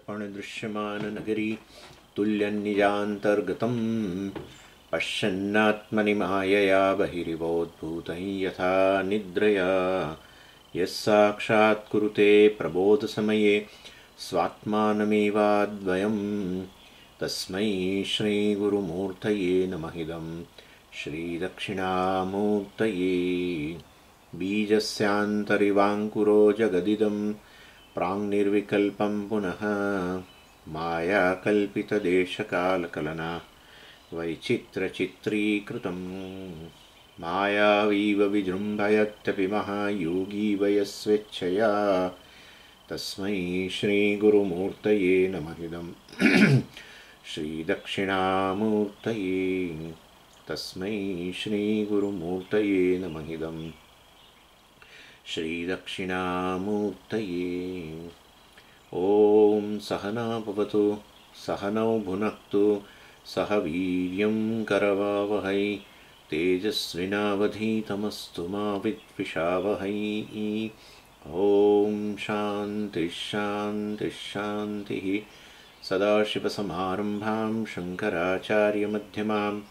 दर्पणदृश्यमाननगरी तुल्यन्निजान्तर्गतं पश्यन्नात्मनि मायया बहिरिवोद्भूतं यथा निद्रया यस्साक्षात् कुरुते प्रबोधसमये स्वात्मानमेवाद्वयं तस्मै श्रीगुरुमूर्तये नमः इदं श्रीदक्षिणामूर्तये बीजस्यान्तरिवाङ्कुरो जगदिदं प्राङ्निर्विकल्पं पुनः मायाकल्पितदेशकालकलना वैचित्रचित्रीकृतं मायावीव विजृम्भयत्यपि महायोगी वयस्वेच्छया तस्मै श्रीगुरुमूर्तये नमः इदं श्रीदक्षिणामूर्तये तस्मै श्रीगुरुमूर्तये नमः इदं श्रीदक्षिणामूर्तये। ॐ सहना भवतु सहनौ भुनक्तु सह वीर्यं करवावहै तेजस्विनावधीतमस्तु मा विद्विषावहै। ॐ शान्तिः शान्तिः शान्तिः। सदाशिवसमारम्भां शङ्कराचार्यमध्यमाम्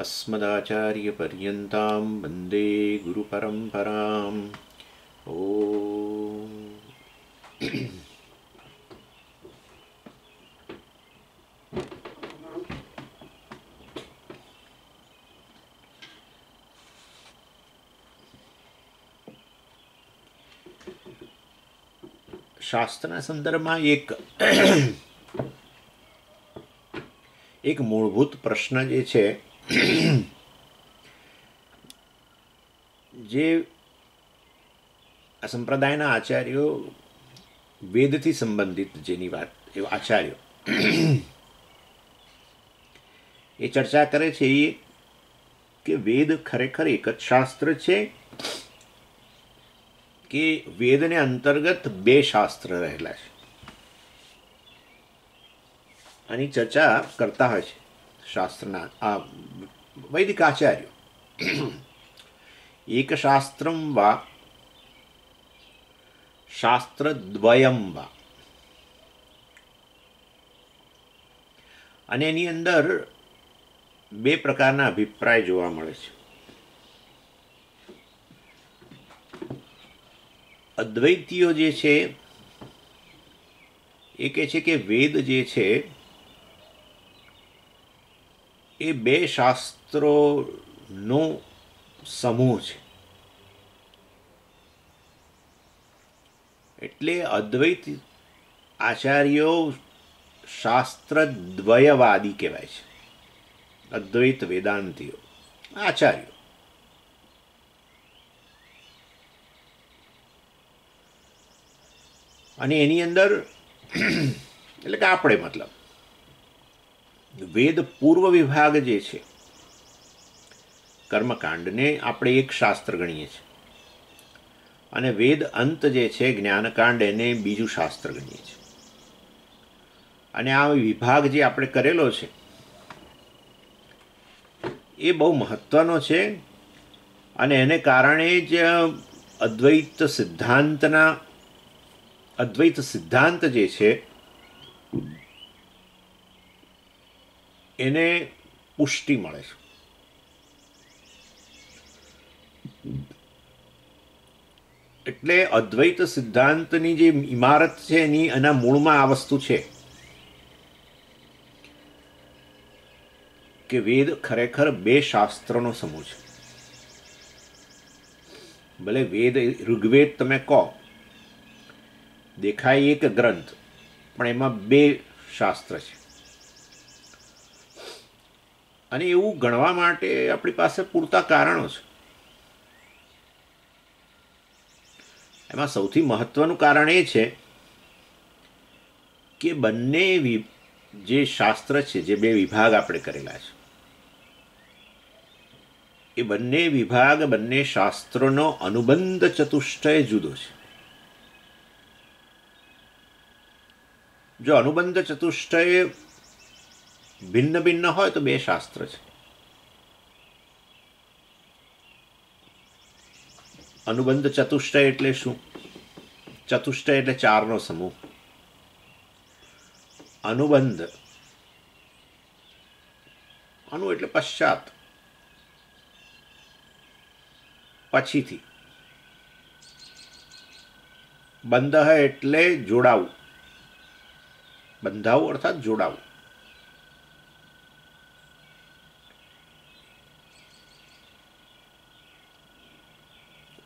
अस्मदाचार्यपर्यन्तां वन्दे गुरुपरम्पराम्। ओम શાસ્ત્રના સંદર્ભમાં એક મૂળભૂત પ્રશ્ન જે છે જે આ સંપ્રદાયના આચાર્યો વેદથી સંબંધિત જેની વાત એવા આચાર્યો એ ચર્ચા કરે છે એ કે વેદ ખરેખર એક જ શાસ્ત્ર છે કે વેદને અંતર્ગત બે શાસ્ત્ર રહેલા છે આની ચર્ચા કરતા હોય છે શાસ્ત્રના આ વૈદિક આચાર્યો. એક શાસ્ત્રમ વા શાસ્ત્રદ્વયમ વા, અને એની અંદર બે પ્રકારના અભિપ્રાય જોવા મળે છે. અદ્વૈતીઓ જે છે એ કહે છે કે વેદ જે છે એ બે શાસ્ત્રોનો સમૂહ છે. એટલે અદ્વૈત આચાર્યો શાસ્ત્રદ્વયવાદી કહેવાય છે. અદ્વૈત વેદાંતીઓ આચાર્યો. અને એની અંદર એટલે કે આપણે મતલબ વેદ પૂર્વ વિભાગ જે છે કર્મકાંડને આપણે એક શાસ્ત્ર ગણીએ છીએ, અને વેદ અંત જે છે જ્ઞાનકાંડ એને બીજું શાસ્ત્ર ગણીએ છીએ. અને આ વિભાગ જે આપણે કરેલો છે એ બહુ મહત્વનો છે, અને એને કારણે જ અદ્વૈત સિદ્ધાંત જે છે એને પુષ્ટિ મળે છે. એટલે અદ્વૈત સિદ્ધાંતની જે ઇમારત છે એની એના મૂળમાં આ વસ્તુ છે કે વેદ ખરેખર બે શાસ્ત્રોનો સમૂહ છે. ભલે વેદ ઋગ્વેદ તમે કહો, દેખાય એક ગ્રંથ, પણ એમાં બે શાસ્ત્ર છે. અને એવું ગણવા માટે આપણી પાસે પૂરતા કારણો છે. એમાં સૌથી મહત્વનું કારણ એ છે કે બંને જે શાસ્ત્ર છે, જે બે વિભાગ આપણે કરેલા છે, એ બંને વિભાગ બંને શાસ્ત્રોનો અનુબંધ ચતુષ્ટય જુદો છે. જો અનુબંધ ચતુષ્ટય ભિન્ન ભિન્ન હોય તો બે શાસ્ત્ર છે. અનુબંધ ચતુષ્ટય એટલે શું? ચતુષ્ટય એટલે ચારનો સમૂહ. અનુબંધ, અનુ એટલે પશ્ચાત, પછીથી, બંધ એટલે જોડાવું, બંધાવું અર્થાત જોડાવું.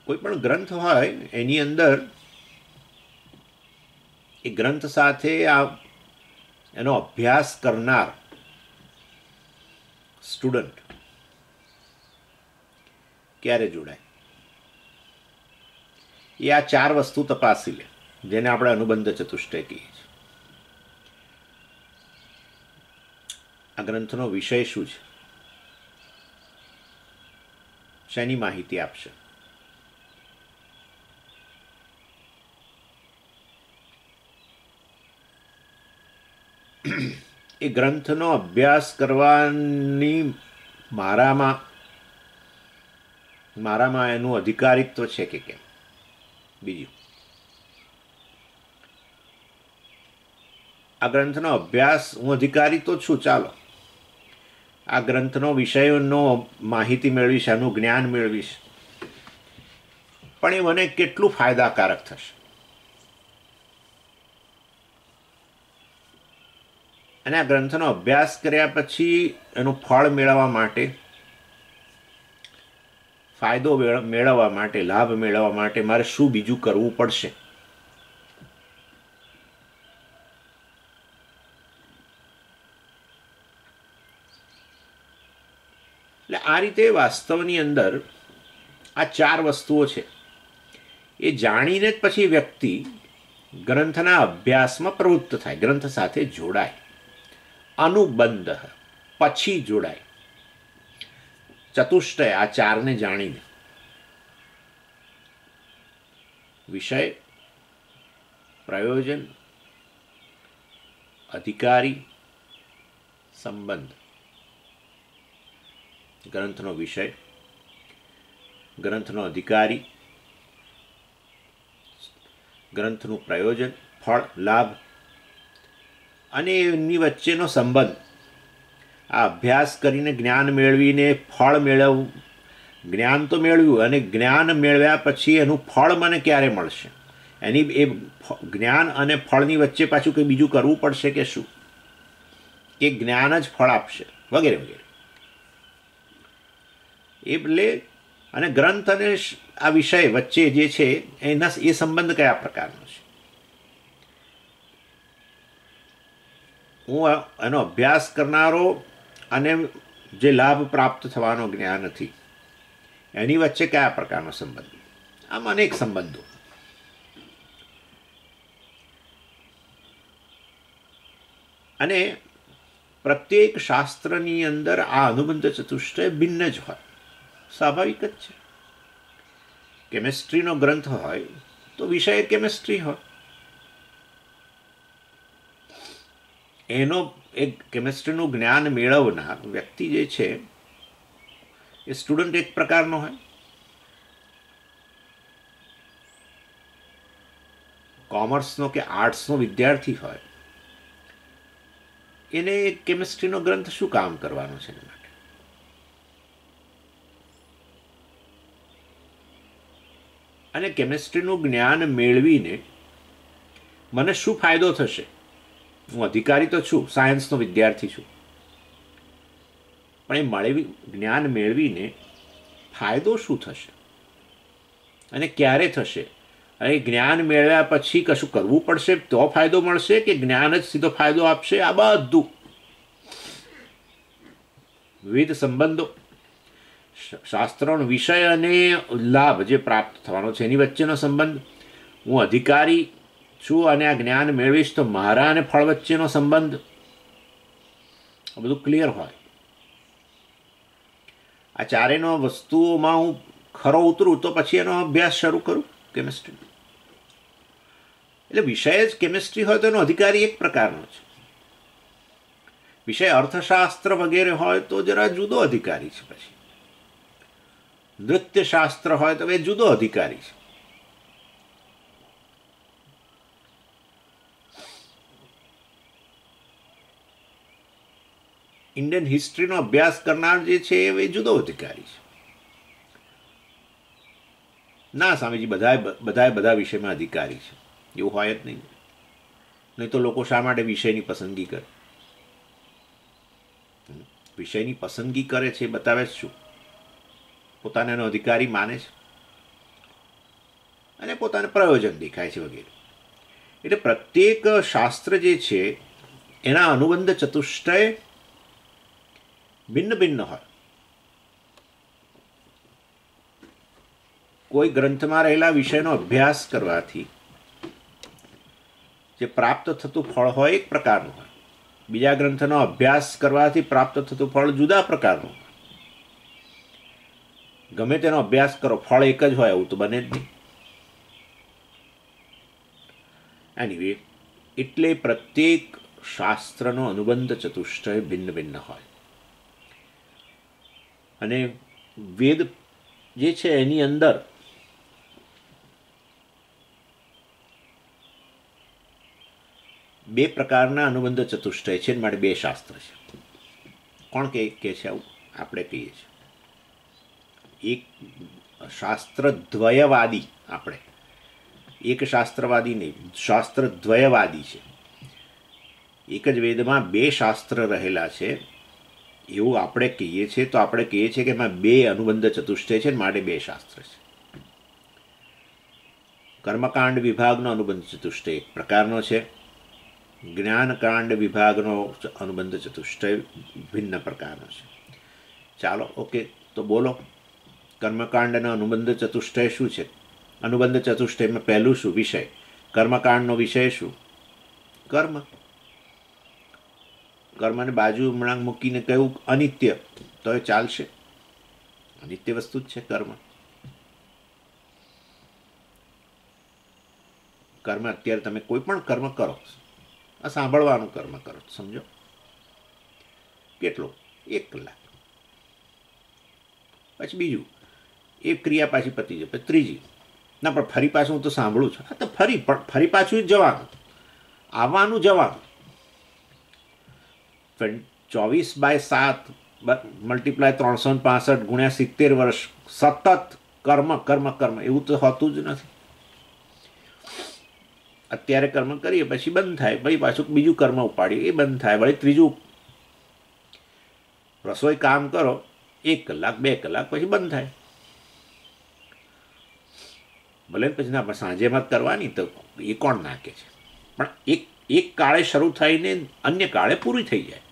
કોઈ પણ ગ્રંથ હોય એની અંદર એ ગ્રંથ સાથે એનો અભ્યાસ કરનાર સ્ટુડન્ટ ક્યારે જોડાય, એ આ ચાર વસ્તુ તપાસી લે, જેને આપણે અનુબંધ ચતુષ્ટય કહીએ છીએ. આ ગ્રંથનો વિષય શું છે, શેની માહિતી આપશે, એ ગ્રંથનો અભ્યાસ કરવાની મારામાં એનું અધિકારિત્વ છે કે કેમ. બીજું, આ ગ્રંથનો અભ્યાસ હું અધિકારી તો છું, ચાલો આ ગ્રંથનો વિષયનો માહિતી મેળવીશ, એનું જ્ઞાન મેળવીશ, પણ એ મને કેટલું ફાયદાકારક થશે. અને આ ગ્રંથનો અભ્યાસ કર્યા પછી એનું ફળ મેળવવા માટે, ફાયદો મેળવવા માટે, લાભ મેળવવા માટે મારે શું બીજું કરવું પડશે. એટલે આ રીતે વાસ્તવની અંદર આ ચાર વસ્તુઓ છે એ જાણીને જ પછી વ્યક્તિ ગ્રંથના અભ્યાસમાં પ્રવૃત્ત થાય, ગ્રંથ સાથે જોડાય. અનુબંધ, પછી જોડાય. ચતુષ્ટય, આ ચારને જાણીને, વિષય, પ્રયોજન, અધિકારી, સંબંધ. ગ્રંથનો વિષય, ગ્રંથનો અધિકારી, ગ્રંથનું પ્રયોજન, ફળ, લાભ અને એની વચ્ચેનો સંબંધ. આ અભ્યાસ કરીને જ્ઞાન મેળવીને ફળ જ્ઞાન તો મેળવ્યું, અને જ્ઞાન મેળવ્યા પછી એનું ફળ મને ક્યારે મળશે, એની એ જ્ઞાન અને ફળની વચ્ચે પાછું કંઈ બીજું કરવું પડશે કે શું, એ જ્ઞાન જ ફળ આપશે, વગેરે વગેરે. એટલે અને ગ્રંથ અને આ વિષય વચ્ચે જે છે એ સંબંધ કયા પ્રકારનો છે. હું એનો અભ્યાસ કરનારો અને જે લાભ પ્રાપ્ત થવાનો જ્ઞાનથી, એની વચ્ચે કયા પ્રકારનો સંબંધ. આમ અનેક સંબંધો. અને પ્રત્યેક શાસ્ત્રની અંદર આ અનુબંધ ચતુષ્ટય ભિન્ન જ હોય, સ્વાભાવિક જ છે. કેમેસ્ટ્રીનો ગ્રંથ હોય તો વિષય કેમેસ્ટ્રી હોય, એનો એક કેમેસ્ટ્રીનું જ્ઞાન મેળવનાર વ્યક્તિ જે છે એ સ્ટુડન્ટ એક પ્રકારનો હોય. કોમર્સનો કે આર્ટ્સનો વિદ્યાર્થી હોય, એને કેમેસ્ટ્રીનો ગ્રંથ શું કામ કરવાનો છે એના માટે. અને કેમેસ્ટ્રીનું જ્ઞાન મેળવીને મને શું ફાયદો થશે. હું અધિકારી તો છું, સાયન્સનો વિદ્યાર્થી છું, પણ એ જ્ઞાન મેળવીને ફાયદો શું થશે અને ક્યારે થશે. અને જ્ઞાન મેળવ્યા પછી કશું કરવું પડશે તો ફાયદો મળશે કે જ્ઞાન જ સીધો ફાયદો આપશે. આ બધું વિવિધ સંબંધો, શાસ્ત્રોનો વિષય અને લાભ જે પ્રાપ્ત થવાનો છે એની વચ્ચેનો સંબંધ. હું અધિકારી છું અને આ જ્ઞાન મેળવીશ તો મારા અને ફળ વચ્ચેનો સંબંધ, આ બધું ક્લિયર હોય. આ ચારેનો વસ્તુઓમાં હું ખરો ઉતરું તો પછી એનો અભ્યાસ શરૂ કરું કેમેસ્ટ્રી. એટલે વિષય જ કેમેસ્ટ્રી હોય તો એનો અધિકારી એક પ્રકારનો છે. વિષય અર્થશાસ્ત્ર વગેરે હોય તો જરા જુદો અધિકારી છે. પછી નૃત્યશાસ્ત્ર હોય તો એ જુદો અધિકારી છે. ઇન્ડિયન હિસ્ટ્રીનો અભ્યાસ કરનાર જે છે એ જુદો અધિકારી છે. ના સ્વામીજી, બધા વિષયમાં અધિકારી છે, એવું હોય જ નહીં. નહીં તો લોકો શા માટે વિષયની પસંદગી કરે? વિષયની પસંદગી કરે છે એ બતાવે શું? પોતાને એનો અધિકારી માને છે અને પોતાને પ્રયોજન દેખાય છે વગેરે. એટલે પ્રત્યેક શાસ્ત્ર જે છે એના અનુબંધ ચતુષ્ટય ભિન્ન ભિન્ન હોય. કોઈ ગ્રંથમાં રહેલા વિષયનો અભ્યાસ કરવાથી જે પ્રાપ્ત થતું ફળ હોય એક પ્રકારનું હોય, બીજા ગ્રંથનો અભ્યાસ કરવાથી પ્રાપ્ત થતું ફળ જુદા પ્રકારનું હોય. ગમે તેનો અભ્યાસ કરો, ફળ એક જ હોય એવું તો બને જ નહીં. એનીવે, એટલે પ્રત્યેક શાસ્ત્રનો અનુબંધ ચતુષ્ટય ભિન્ન ભિન્ન હોય. અને વેદ જે છે એની અંદર બે પ્રકારના અનુબંધ ચતુષ્ટય છે, માટે બે શાસ્ત્ર છે. કોણ કે છે આવું? આપણે કહીએ છીએ. એક શાસ્ત્રદ્વયવાદી, આપણે એક શાસ્ત્રવાદી નહીં, શાસ્ત્રદ્વયવાદી છે. એક જ વેદમાં બે શાસ્ત્ર રહેલા છે એવું આપણે કહીએ છીએ. તો આપણે કહીએ છીએ કે એમાં બે અનુબંધ ચતુષ્ટય છે, માટે બે શાસ્ત્ર છે. કર્મકાંડ વિભાગનો અનુબંધ ચતુષ્ટય એક પ્રકારનો છે, જ્ઞાનકાંડ વિભાગનો અનુબંધ ચતુષ્ટય ભિન્ન પ્રકારનો છે. ચાલો, ઓકે, તો બોલો, કર્મકાંડનો અનુબંધ ચતુષ્ટય શું છે? અનુબંધ ચતુષ્ટયમાં પહેલું શું? વિષય. કર્મકાંડનો વિષય શું? કર્મ. કર્મને બાજુ હમણાં મૂકીને કહ્યું અનિત્ય, તો એ ચાલશે? અનિત્ય વસ્તુ જ છે કર્મ. કર્મ અત્યારે તમે કોઈ પણ કર્મ કરો, આ સાંભળવાનું કર્મ કરો, સમજો, કેટલો? 1 કલાક. પછી બીજું એ ક્રિયા પાછી પતી જાય, પછી ત્રીજી, ના પણ ફરી પાછું હું તો સાંભળું છું. હા, તો ફરી પાછું જવાનું, આવવાનું, જવાનું. 24/7 મલ્ટીપ્લાય 365 ગુણ્યા 70 વર્ષ સતત કર્મ કર્મ કર્મ, એવું તો હોતું જ નથી. અત્યારે કર્મ કરીએ, પછી બંધ થાય, પછી પાછું બીજું કર્મ ઉપાડીએ, એ બંધ થાય, વળી ત્રીજું. રસોઈ કામ કરો 1 કલાક 2 કલાક, પછી બંધ થાય. ભલે પછી ના, પણ સાંજેમાં કરવાની, તો એ કોણ નાખે છે? પણ એક કાળે શરૂ થઈને અન્ય કાળે પૂરી થઈ જાય.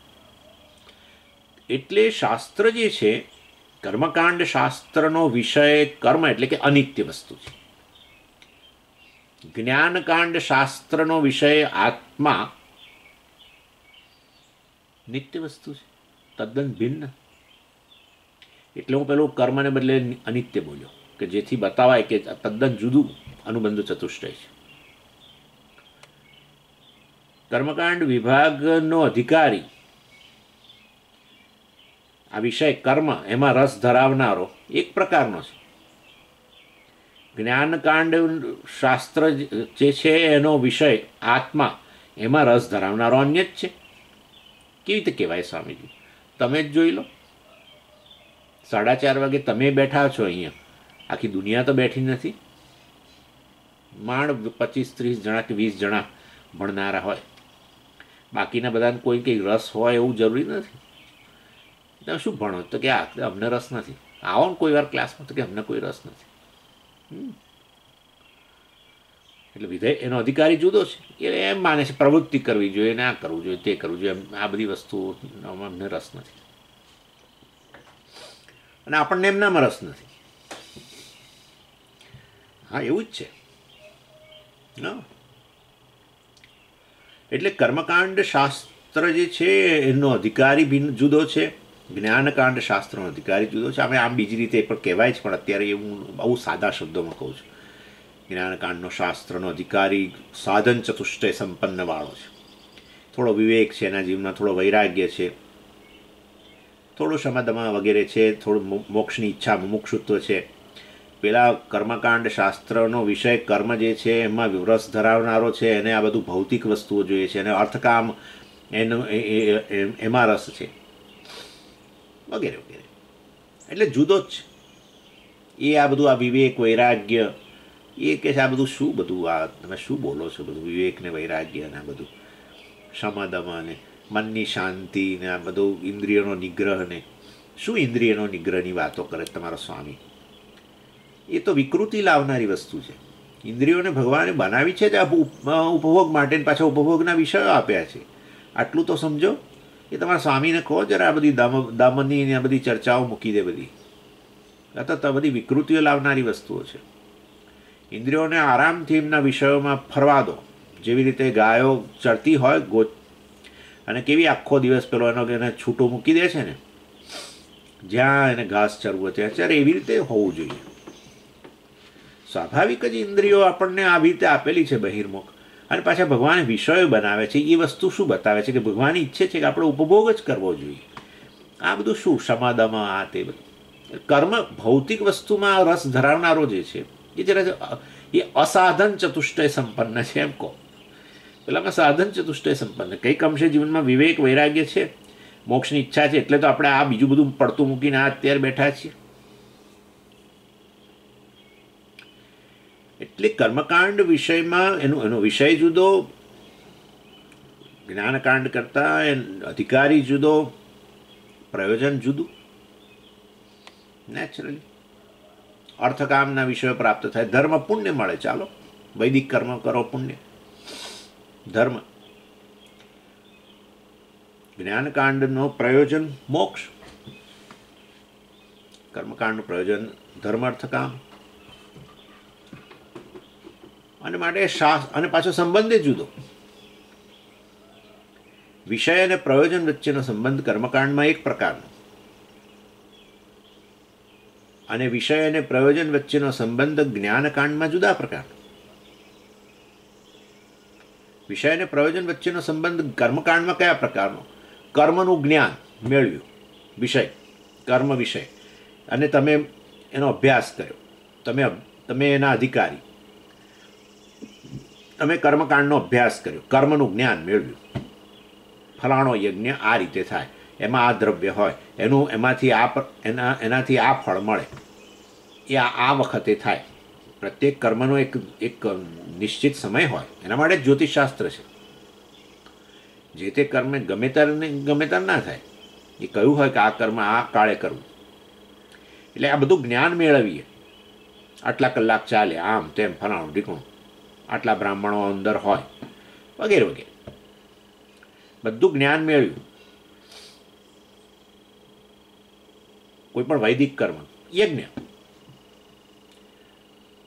એટલે શાસ્ત્ર જે છે, કર્મકાંડ શાસ્ત્રનો વિષય કર્મ એટલે કે અનિત્ય વસ્તુ છે. જ્ઞાનકાંડ શાસ્ત્રનો વિષય આત્મા નિત્ય વસ્તુ છે, તદ્દન ભિન્ન. એટલે હું પેલું કર્મને બદલે અનિત્ય બોલ્યો, કે જેથી બતાવાય કે તદ્દન જુદું અનુબંધ ચતુષ્ટય છે. કર્મકાંડ વિભાગનો અધિકારી, આ વિષય કર્મ, એમાં રસ ધરાવનારો એક પ્રકારનો છે. જ્ઞાનકાંડ શાસ્ત્ર જે છે એનો વિષય આત્મા, એમાં રસ ધરાવનારો અન્ય જ છે. કેવી રીતે કહેવાય સ્વામીજી? તમે જ જોઈ લો. 4:30 વાગે તમે બેઠા છો અહીંયા, આખી દુનિયા તો બેઠી નથી. માંડ 25-30 જણા કે 20 જણા ભણનારા હોય, બાકીના બધાને કોઈ કંઈ રસ હોય એવું જરૂરી નથી. તમે શું ભણો? તો કે અમને રસ નથી. આવો ને કોઈ વાર ક્લાસમાં, તો કે અમને કોઈ રસ નથી. એટલે વિધેય, એનો અધિકારી જુદો છે. એ એમ માને છે પ્રવૃત્તિ કરવી જોઈએ, ને આ કરવું જોઈએ, તે કરવું જોઈએ, આ બધી વસ્તુઓ અમને રસ નથી. અને આપણને એમનામાં રસ નથી. હા, એવું જ છે. એટલે કર્મકાંડ શાસ્ત્ર જે છે એનો અધિકારી ભિન્ન જુદો છે, જ્ઞાનકાંડ શાસ્ત્રનો અધિકારી જુદો છે. અમે આમ બીજી રીતે પણ કહેવાય છે, પણ અત્યારે હું બહુ સાદા શબ્દોમાં કહું છું. જ્ઞાનકાંડનો શાસ્ત્રનો અધિકારી સાધન ચતુષ્ટય સંપન્નવાળો છે. થોડો વિવેક છે એના જીવનમાં, થોડો વૈરાગ્ય છે, થોડું શમદમાં વગેરે છે, થોડું મોક્ષની ઈચ્છા, મુમુક્ષુત્વ છે. પેલા કર્મકાંડ શાસ્ત્રનો વિષય કર્મ જે છે એમાં રસ ધરાવનારો છે, એને આ બધું ભૌતિક વસ્તુઓ જોઈએ છે, એને અર્થકામ, એમાં રસ છે. વગેરે વગેરે. એટલે જુદો જ છે. એ આ બધું આ વિવેક વૈરાગ્ય એ કે છે આ બધું શું બધું આ તમે શું બોલો છો બધું વિવેક ને વૈરાગ્ય ને આ બધું શમદમ ને મનની શાંતિ ને આ બધું ઇન્દ્રિયોનો નિગ્રહ ને શું ઇન્દ્રિયનો નિગ્રહની વાતો કરે તમારો સ્વામી. એ તો વિકૃતિ લાવનારી વસ્તુ છે. ઇન્દ્રિયોને ભગવાને બનાવી છે જ ઉપભોગ માટે, પાછા ઉપભોગના વિષયો આપ્યા છે. આટલું તો સમજો. એ તમારા સ્વામીને કહો જરા આ બધી દામની ને આ બધી ચર્ચાઓ મૂકી દે બધી. તો બધી વિકૃતિઓ લાવનારી વસ્તુઓ છે. ઇન્દ્રિયોને આરામથી એમના વિષયોમાં ફરવા દો. જેવી રીતે ગાયો ચરતી હોય અને કેવી આખો દિવસ પેલો એને છૂટો મૂકી દે છે ને, જ્યાં એને ઘાસ ચરવું ત્યાં ત્યારે એવી રીતે હોવું જોઈએ. સ્વાભાવિક જ ઇન્દ્રિયો આપણને આવી રીતે આપેલી છે બહિર્મુખ, અને પાછા ભગવાન વિષયો બનાવે છે. એ વસ્તુ શું બતાવે છે કે ભગવાન ઈચ્છે છે કે આપણે ઉપભોગ જ કરવો જોઈએ. આ બધું શું સમાદામાં આ તે બધું કર્મ ભૌતિક વસ્તુમાં રસ ધરાવનારો જે છે એ જરા એ અસાધન ચતુષ્ટય સંપન્ન છે એમ કહો. પેલામાં સાધન ચતુષ્ટય સંપન્ન. કંઈક અંશે જીવનમાં વિવેક વૈરાગ્ય છે, મોક્ષની ઈચ્છા છે, એટલે તો આપણે આ બીજું બધું પડતું મૂકીને આ અત્યારે બેઠા છીએ. એટલે કર્મકાંડ વિષયમાં એનો વિષય જુદો, જ્ઞાનકાંડ કરતાં અધિકારી જુદો, પ્રયોજન જુદું. નેચરલી અર્થકામના વિષયો પ્રાપ્ત થાય, ધર્મ પુણ્ય મળે. ચાલો વૈદિક કર્મ કરો, પુણ્ય ધર્મ. જ્ઞાનકાંડનો પ્રયોજન મોક્ષ, કર્મકાંડનું પ્રયોજન ધર્મ અર્થકામ. અને માટે અને પાછો સંબંધ જુદો. વિષય અને પ્રયોજન વચ્ચેનો સંબંધ કર્મકાંડમાં એક પ્રકારનો, અને વિષય અને પ્રયોજન વચ્ચેનો સંબંધ જ્ઞાનકાંડમાં જુદા પ્રકારનો. વિષય અને પ્રયોજન વચ્ચેનો સંબંધ કર્મકાંડમાં કયા પ્રકારનો? કર્મનું જ્ઞાન મેળવ્યું, વિષય કર્મ વિષય, અને તમે એનો અભ્યાસ કર્યો, તમે એના અધિકારી, તમે કર્મકાંડનો અભ્યાસ કર્યો, કર્મનું જ્ઞાન મેળવ્યું. ફલાણો યજ્ઞ આ રીતે થાય, એમાં આ દ્રવ્ય હોય, એનાથી આ ફળ મળે, એ આ વખતે થાય. પ્રત્યેક કર્મનો એક નિશ્ચિત સમય હોય. એના માટે જ્યોતિષશાસ્ત્ર છે. જે તે કર્મ ગમે ત્યારે ના થાય. એ કહ્યું હોય કે આ કર્મ આ કાળે કરવું. એટલે આ બધું જ્ઞાન મેળવીએ. આટલા કલાક ચાલે, આમ તેમ ફલાણું ઢીકણું, આટલા બ્રાહ્મણો અંદર હોય, વગેરે વગેરે. બધું જ્ઞાન મેળવ્યું. કોઈ પણ વૈદિક કર્મ, યજ્ઞ,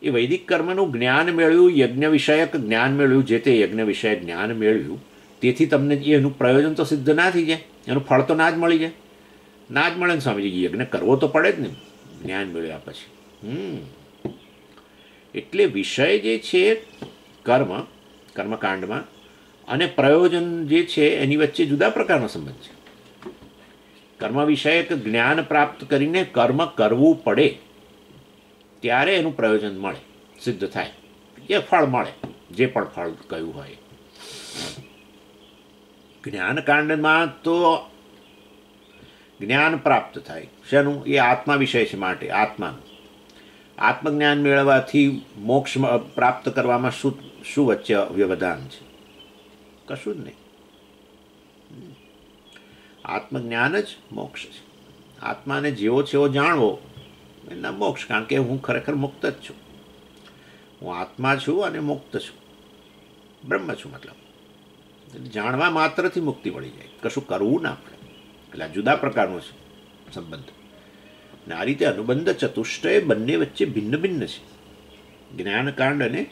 એ વૈદિક કર્મનું જ્ઞાન મેળવ્યું, યજ્ઞ વિષયક જ્ઞાન મેળવ્યું, જે તે યજ્ઞ વિષયક જ્ઞાન મેળવ્યું. તેથી તમને એનું પ્રયોજન તો સિદ્ધ ના થઈ જાય, એનું ફળ તો ના જ મળી જાય. ના જ મળે ને સ્વામીજી, યજ્ઞ કરવો તો પડે જ ને જ્ઞાન મેળવ્યા પછી. એટલે વિષય જે છે કર્મકાંડમાં અને પ્રયોજન જે છે એની વચ્ચે જુદા પ્રકારનો સંબંધ છે. કર્મ વિષયક જ્ઞાન પ્રાપ્ત કરીને કર્મ કરવું પડે ત્યારે એનું પ્રયોજન મળે, સિદ્ધ થાય, એ ફળ મળે, જે પણ ફળ કહ્યું હોય. જ્ઞાનકાંડમાં તો જ્ઞાન પ્રાપ્ત થાય. શેનું? એ આત્મા વિષય છે. માટે આત્માનું આત્મજ્ઞાન મેળવવાથી મોક્ષ પ્રાપ્ત કરવામાં શું વચ્ચે વ્યવધાન છે? કશું જ નહીં. આત્મજ્ઞાન જ મોક્ષ છે. આત્માને જેવો છે એવો જાણવો એના મોક્ષ. કારણ કે હું ખરેખર મુક્ત જ છું. હું આત્મા છું અને મુક્ત છું, બ્રહ્મ છું. મતલબ જાણવા માત્રથી મુક્તિ મળી જાય, કશું કરવું ના પડે. એટલે આ જુદા પ્રકારનો છે સંબંધ. અને આ રીતે અનુબંધ ચતુષ્ટય બંને વચ્ચે ભિન્ન ભિન્ન છે, જ્ઞાનકાંડ અને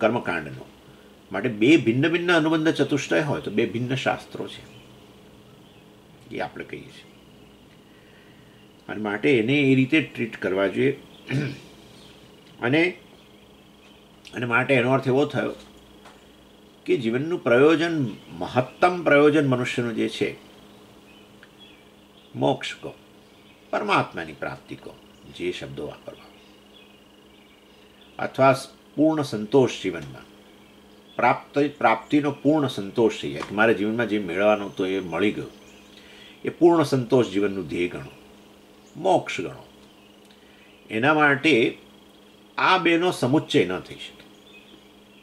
કર્મકાંડનો. માટે બે ભિન્ન ભિન્ન અનુબંધ ચતુષ્ટય હોય તો બે ભિન્ન શાસ્ત્રો છે, એ આપણે કહીએ છીએ. અને માટે એને એ રીતે ટ્રીટ કરવા જોઈએ. અને માટે એનો અર્થ એવો થયો કે જીવનનું પ્રયોજન, મહત્તમ પ્રયોજન મનુષ્યનું જે છે, મોક્ષ કહો, પરમાત્માની પ્રાપ્તિ કહો, જે શબ્દો વાપરવા, અથવા પૂર્ણ સંતોષ જીવનમાં, પ્રાપ્તિનો પૂર્ણ સંતોષ થઈ જાય કે મારા જીવનમાં જે મેળવવાનું તો એ મળી ગયું, એ પૂર્ણ સંતોષ જીવનનું ધ્યેય ગણો, મોક્ષ ગણો. એના માટે આ બેનો સમુચ્ચય ન થઈ શકે,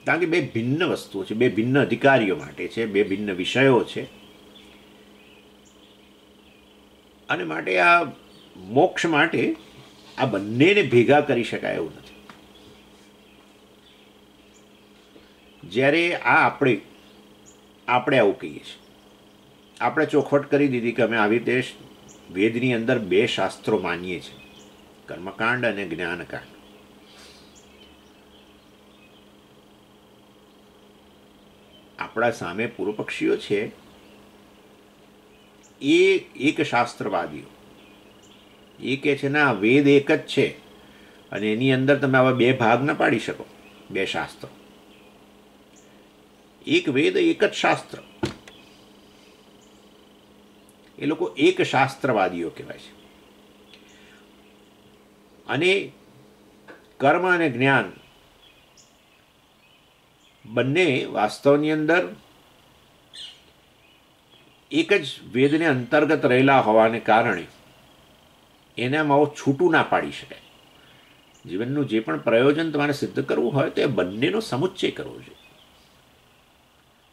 કારણ કે બે ભિન્ન વસ્તુઓ છે, બે ભિન્ન અધિકારીઓ માટે છે, બે ભિન્ન વિષયો છે. અને માટે આ મોક્ષ માટે આ બંનેને ભેગા કરી શકાય એવું નથી. જ્યારે આ આપણે આવું કહીએ છીએ, આપણે ચોખવટ કરી દીધી કે અમે આવી રીતે વેદની અંદર બે શાસ્ત્રો માનીએ છીએ, કર્મકાંડ અને જ્ઞાનકાંડ. આપણા સામે પૂર્વ પક્ષીઓ છે એ એક શાસ્ત્રવાદીઓ, એ કહે છે ના વેદ એક જ છે અને એની અંદર તમે આવા બે ભાગ ના પાડી શકો, બે શાસ્ત્રો. એક વેદ એક જ શાસ્ત્ર. એ લોકો એક શાસ્ત્રવાદીઓ કહેવાય છે. અને કર્મ અને જ્ઞાન બંને વાસ્તવની અંદર એક જ વેદને અંતર્ગત રહેલા હોવાને કારણે એનામાં છૂટું ના પાડી શકાય. જીવનનું જે પણ પ્રયોજન તમારે સિદ્ધ કરવું હોય તો એ બંનેનો સમુચ્ચય કરવો જોઈએ.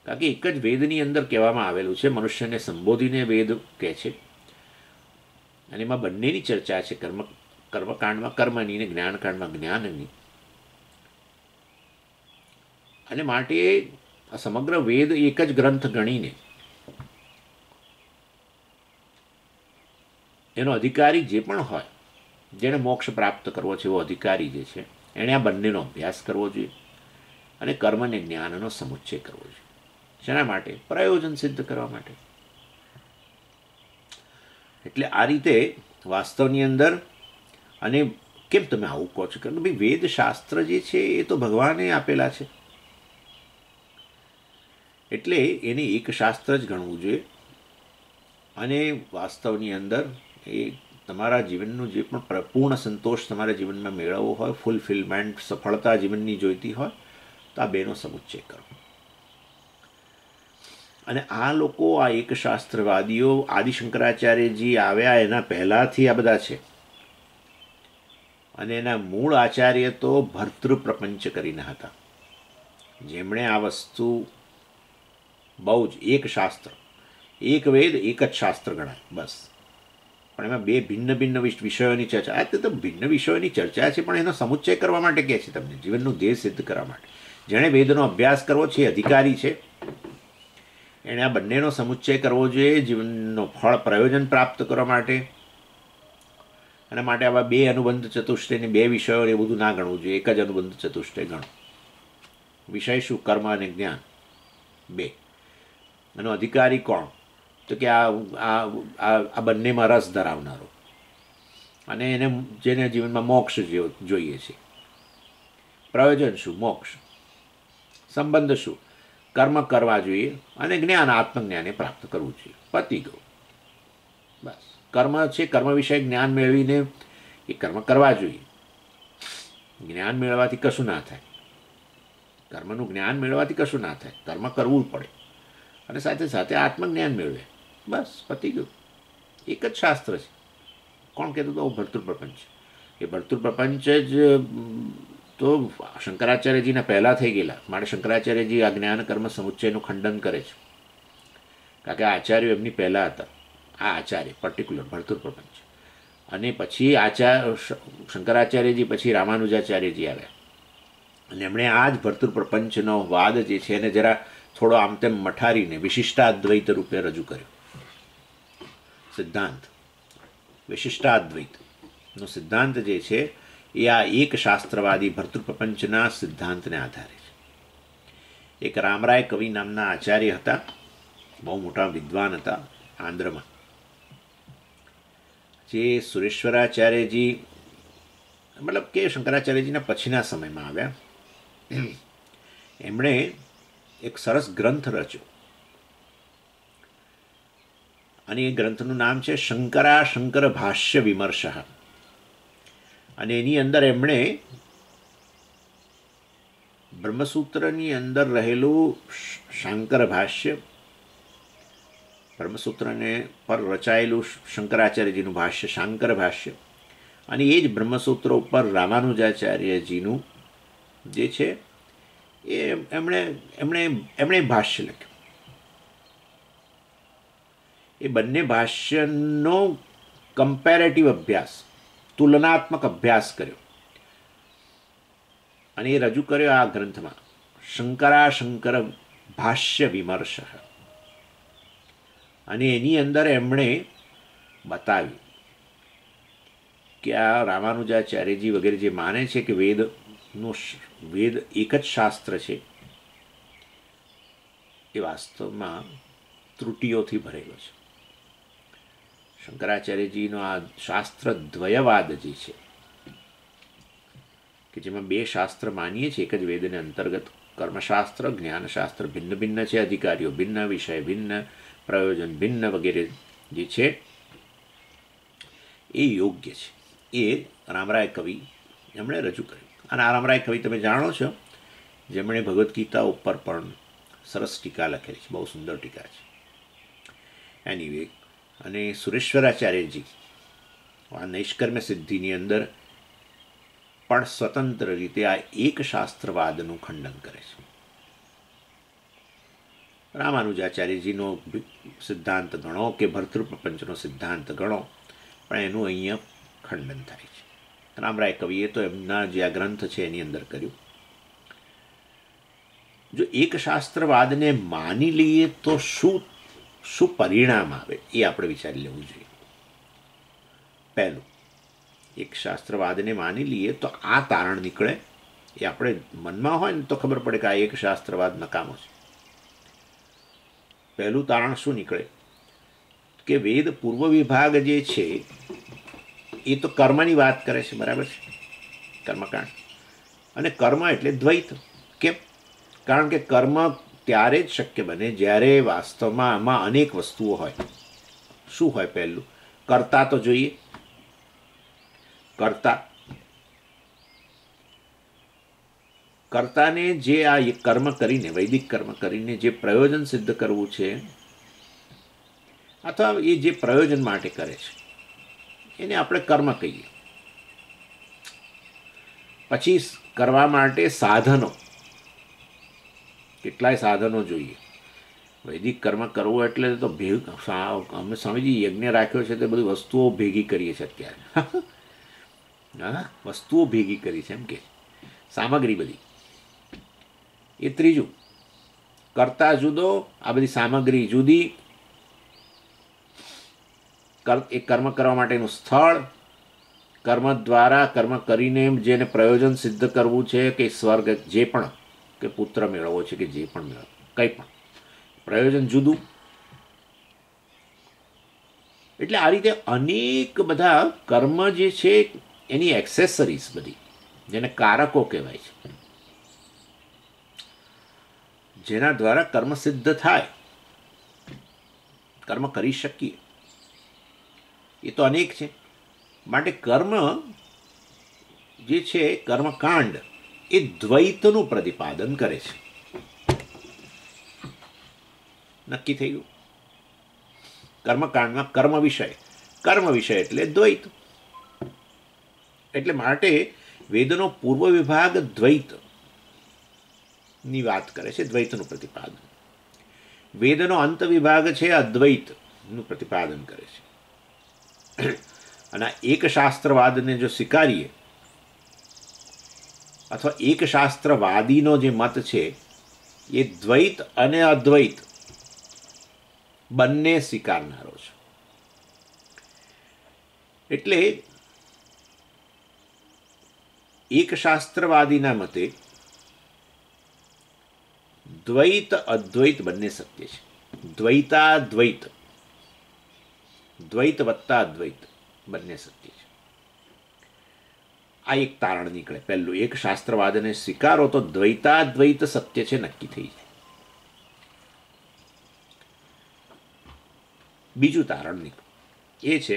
કારણ કે એક જ વેદની અંદર કહેવામાં આવેલું છે, મનુષ્યને સંબોધીને વેદ કહે છે, અને એમાં બંનેની ચર્ચા છે, કર્મકાંડમાં કર્મની અને જ્ઞાનકાંડમાં જ્ઞાનની. અને માટે આ સમગ્ર વેદ એક જ ગ્રંથ ગણીને એનો અધિકારી જે પણ હોય, જેણે મોક્ષ પ્રાપ્ત કરવો છે એવો અધિકારી જે છે, એણે આ બંનેનો અભ્યાસ કરવો જોઈએ અને કર્મ અને જ્ઞાનનો સમુચ્ચય કરવો જોઈએ. શેના માટે? પ્રયોજન સિદ્ધ કરવા માટે. એટલે આ રીતે વાસ્તવની અંદર, અને કેમ તમે આવું કહો છો? કારણ કે ભાઈ વેદ શાસ્ત્ર જે છે એ તો ભગવાને આપેલા છે, એટલે એને એક શાસ્ત્ર જ ગણવું જોઈએ. અને વાસ્તવની અંદર એ તમારા જીવનનું જે પણ પૂર્ણ સંતોષ તમારા જીવનમાં મેળવવો હોય, ફૂલફિલમેન્ટ, સફળતા જીવનની જોઈતી હોય, તો આ બેનો સમુચ્ચય કરો. અને આ લોકો, આ એક શાસ્ત્રવાદીઓ, આદિશંકરાચાર્યજી આવ્યા એના પહેલાંથી આ બધા છે. અને એના મૂળ આચાર્ય તો ભર્તૃ પ્રપંચ કરીને હતા, જેમણે આ વસ્તુ બહુ જ એક શાસ્ત્ર, એક વેદ એક જ શાસ્ત્ર ગણાય બસ. પણ એમાં બે ભિન્ન ભિન્ન વિષયોની ચર્ચા. આ તો ભિન્ન વિષયોની ચર્ચા છે, પણ એનો સમુચ્ચય કરવા માટે કહે છે તમને, જીવનનું ધ્યેય સિદ્ધ કરવા માટે. જેણે વેદનો અભ્યાસ કરવો છે એ અધિકારી છે, એણે આ બંનેનો સમુચ્ચય કરવો જોઈએ જીવનનો ફળ પ્રયોજન પ્રાપ્ત કરવા માટે. અને માટે આવા બે અનુબંધ ચતુષ્ટયને બે વિષયો એ બધું ના ગણવું જોઈએ, એક જ અનુબંધ ચતુષ્ટય ગણો. વિષય શું? કર્મ અને જ્ઞાન બે. એનો અધિકારી કોણ? તો કે આ બંનેમાં રસ ધરાવનારો, અને એને જેને જીવનમાં મોક્ષ જોઈએ છે. પ્રયોજન શું? મોક્ષ. સંબંધ શું? કર્મ કરવા જોઈએ અને જ્ઞાન, આત્મજ્ઞાને પ્રાપ્ત કરવું જોઈએ. પતી ગયું બસ. કર્મ છે, કર્મ વિષય જ્ઞાન મેળવીને એ કર્મ કરવા જોઈએ. જ્ઞાન મેળવવાથી કશું ના થાય, કર્મનું જ્ઞાન મેળવવાથી કશું ના થાય, કર્મ કરવું પડે અને સાથે સાથે આત્મજ્ઞાન મેળવે. બસ પતી ગયું. એક જ શાસ્ત્ર છે. કોણ કહેતું હતું? ભર્તૃ પ્રપંચ. એ ભર્તૃ પ્રપંચ જ તો શંકરાચાર્યજીના પહેલાં થઈ ગયેલા. માટે શંકરાચાર્યજી આ જ્ઞાન કર્મ સમુચ્ચયનું ખંડન કરે છે, કારણ કે આ આચાર્યો એમની પહેલાં હતા. આ આચાર્ય પર્ટિક્યુલર ભર્તૃ પ્રપંચ. અને પછી શંકરાચાર્યજી પછી રામાનુજાચાર્યજી આવ્યા, અને એમણે આ જ ભર્તૃ પ્રપંચનો વાદ જે છે એને જરા થોડો આમ તેમ મઠારીને વિશિષ્ટાદ્વૈત રૂપે રજૂ કર્યો. સિદ્ધાંત વિશિષ્ટાદ્વૈતનો સિદ્ધાંત જે છે એ આ એક શાસ્ત્રવાદી ભર્તૃ પ્રપંચના સિદ્ધાંતને આધારે છે. એક રામરાય કવિ નામના આચાર્ય હતા, બહુ મોટા વિદ્વાન હતા આંધ્રમાં, જે સુરેશ્વરાચાર્યજી, મતલબ કે શંકરાચાર્યજીના પછીના સમયમાં આવ્યા. એમણે એક સરસ ગ્રંથ રચ્યો, અને એ ગ્રંથનું નામ છે શંકર ભાષ્ય વિમર્શ. અને એની અંદર એમણે બ્રહ્મસૂત્રની અંદર રહેલું શાંકર ભાષ્ય બ્રહ્મસૂત્રને પર રચાયેલું શંકરાચાર્યજીનું ભાષ્ય શાંકર ભાષ્ય, અને એ જ બ્રહ્મસૂત્ર ઉપર રામાનુજાચાર્યજીનું જે છે એ એમણે એમણે એમણે ભાષ્ય લખ્યું. એ બંને ભાષ્યનો કમ્પેરેટિવ અભ્યાસ, તુલનાત્મક અભ્યાસ કર્યો અને એ રજૂ કર્યો આ ગ્રંથમાં, શંકરાશંકર ભાષ્ય વિમર્શ. અને એની અંદર એમણે બતાવ્યું કે આ રામાનુજાચાર્યજી વગેરે જે માને છે કે વેદ એક જ શાસ્ત્ર છે, એ વાસ્તવમાં ત્રુટિઓથી ભરેલો છે. શંકરાચાર્યજીનો આ શાસ્ત્ર દ્વયવાદ જે છે, કે જેમાં બે શાસ્ત્ર માનીએ છીએ એક જ વેદને અંતર્ગત, કર્મશાસ્ત્ર જ્ઞાનશાસ્ત્ર ભિન્ન ભિન્ન છે, અધિકારીઓ ભિન્ન, વિષય ભિન્ન, પ્રયોજન ભિન્ન વગેરે જે છે એ યોગ્ય છે. એ રામરાય કવિ એમણે રજૂ કર્યું. અને આ રામરાય કવિ તમે જાણો છો, જેમણે ભગવદ્ ગીતા ઉપર પણ સરસ ટીકા લખેલી છે, બહુ સુંદર ટીકા છે. એનીવે, અને સુરેશ્વરાચાર્યજી આ નૈષ્કર્મ્ય સિદ્ધિની અંદર પણ સ્વતંત્ર રીતે આ એક શાસ્ત્રવાદનું ખંડન કરે છે. રામાનુજાચાર્યજીનો સિદ્ધાંત ગણો કે ભર્તૃપ્રપંચનો સિદ્ધાંત ગણો, પણ એનું અહીંયા ખંડન થાય છે. રામરાય કવિએ તો એમના જે આ ગ્રંથ છે એની અંદર કર્યું. જો એક શાસ્ત્રવાદને માની લઈએ તો શું શું પરિણામ આવે એ આપણે વિચારી લેવું જોઈએ. પહેલું, એક શાસ્ત્રવાદને માની લઈએ તો આ તારણ નીકળે, એ આપણે મનમાં હોય ને તો ખબર પડે કે આ એક શાસ્ત્રવાદ નકામો છે. પહેલું તારણ શું નીકળે કે વેદ પૂર્વ વિભાગ જે છે એ તો કર્મની વાત કરે છે, બરાબર છે, કર્મકાંડ. અને કર્મ એટલે દ્વૈત. કેમ? કારણ કે કર્મ ત્યારે જ શક્ય બને જ્યારે વાસ્તવમાં આમાં અનેક વસ્તુઓ હોય. શું હોય? પહેલું, કર્તા તો જોઈએ. કર્તાને જે આ કર્મ કરીને, વૈદિક કર્મ કરીને જે પ્રયોજન સિદ્ધ કરવું છે, અથવા એ જે પ્રયોજન માટે કરે છે એને આપણે કર્મ કહીએ. પછી કરવા માટે સાધનો, કેટલાય સાધનો જોઈએ. વૈદિક કર્મ કરવું એટલે તો અમે સ્વામીજી યજ્ઞ રાખ્યો છે તે બધી વસ્તુઓ ભેગી કરીએ છીએ અત્યારે. હા, વસ્તુઓ ભેગી કરી છે એમ કે, સામગ્રી બધી. એ ત્રીજું, કરતા જુદો, આ બધી સામગ્રી જુદી. એ કર્મ કરવા માટેનું સ્થળ, કર્મ દ્વારા કર્મ કરીને જેને પ્રયોજન સિદ્ધ કરવું છે, કે સ્વર્ગ જે પણ, કે પુત્ર મેળવવો છે, કે જે પણ મેળવવો, કંઈ પણ પ્રયોજન જુદું. એટલે આ રીતે અનેક બધા કર્મ જે છે એની એક્સેસરીઝ બધી, જેને કારકો કહેવાય છે, જેના દ્વારા કર્મ સિદ્ધ થાય, કર્મ કરી શકીએ, એ તો અનેક છે. માટે કર્મ જે છે, કર્મકાંડ એ દ્વૈતનું પ્રતિપાદન કરે છે. નક્કી થઈ ગયું. કર્મકાંડમાં કર્મ વિષય એટલે દ્વૈત. એટલે માટે વેદનો પૂર્વ વિભાગ દ્વૈત ની વાત કરે છે, દ્વૈતનું પ્રતિપાદન. વેદનો અંત વિભાગ છે અદ્વૈતનું પ્રતિપાદન કરે છે. અને એક શાસ્ત્રવાદને જો સ્વીકારીએ, અથવા એક શાસ્ત્રવાદીનો જે મત છે એ દ્વૈત અને અદ્વૈત બંને સ્વીકારનારો છે. એટલે એક શાસ્ત્રવાદીના મતે દ્વૈત અદ્વૈત બંને સત્ય છે. દ્વૈતાદ્વૈત, દ્વૈત વત્તા અદ્વૈત બંને સત્ય છે. આ એક તારણ નીકળે. પહેલું, એક શાસ્ત્રવાદને સ્વીકારો તો દ્વૈતાદ્વૈત સત્ય છે, નક્કી થઈ જાય. બીજું તારણ નીકળે એ છે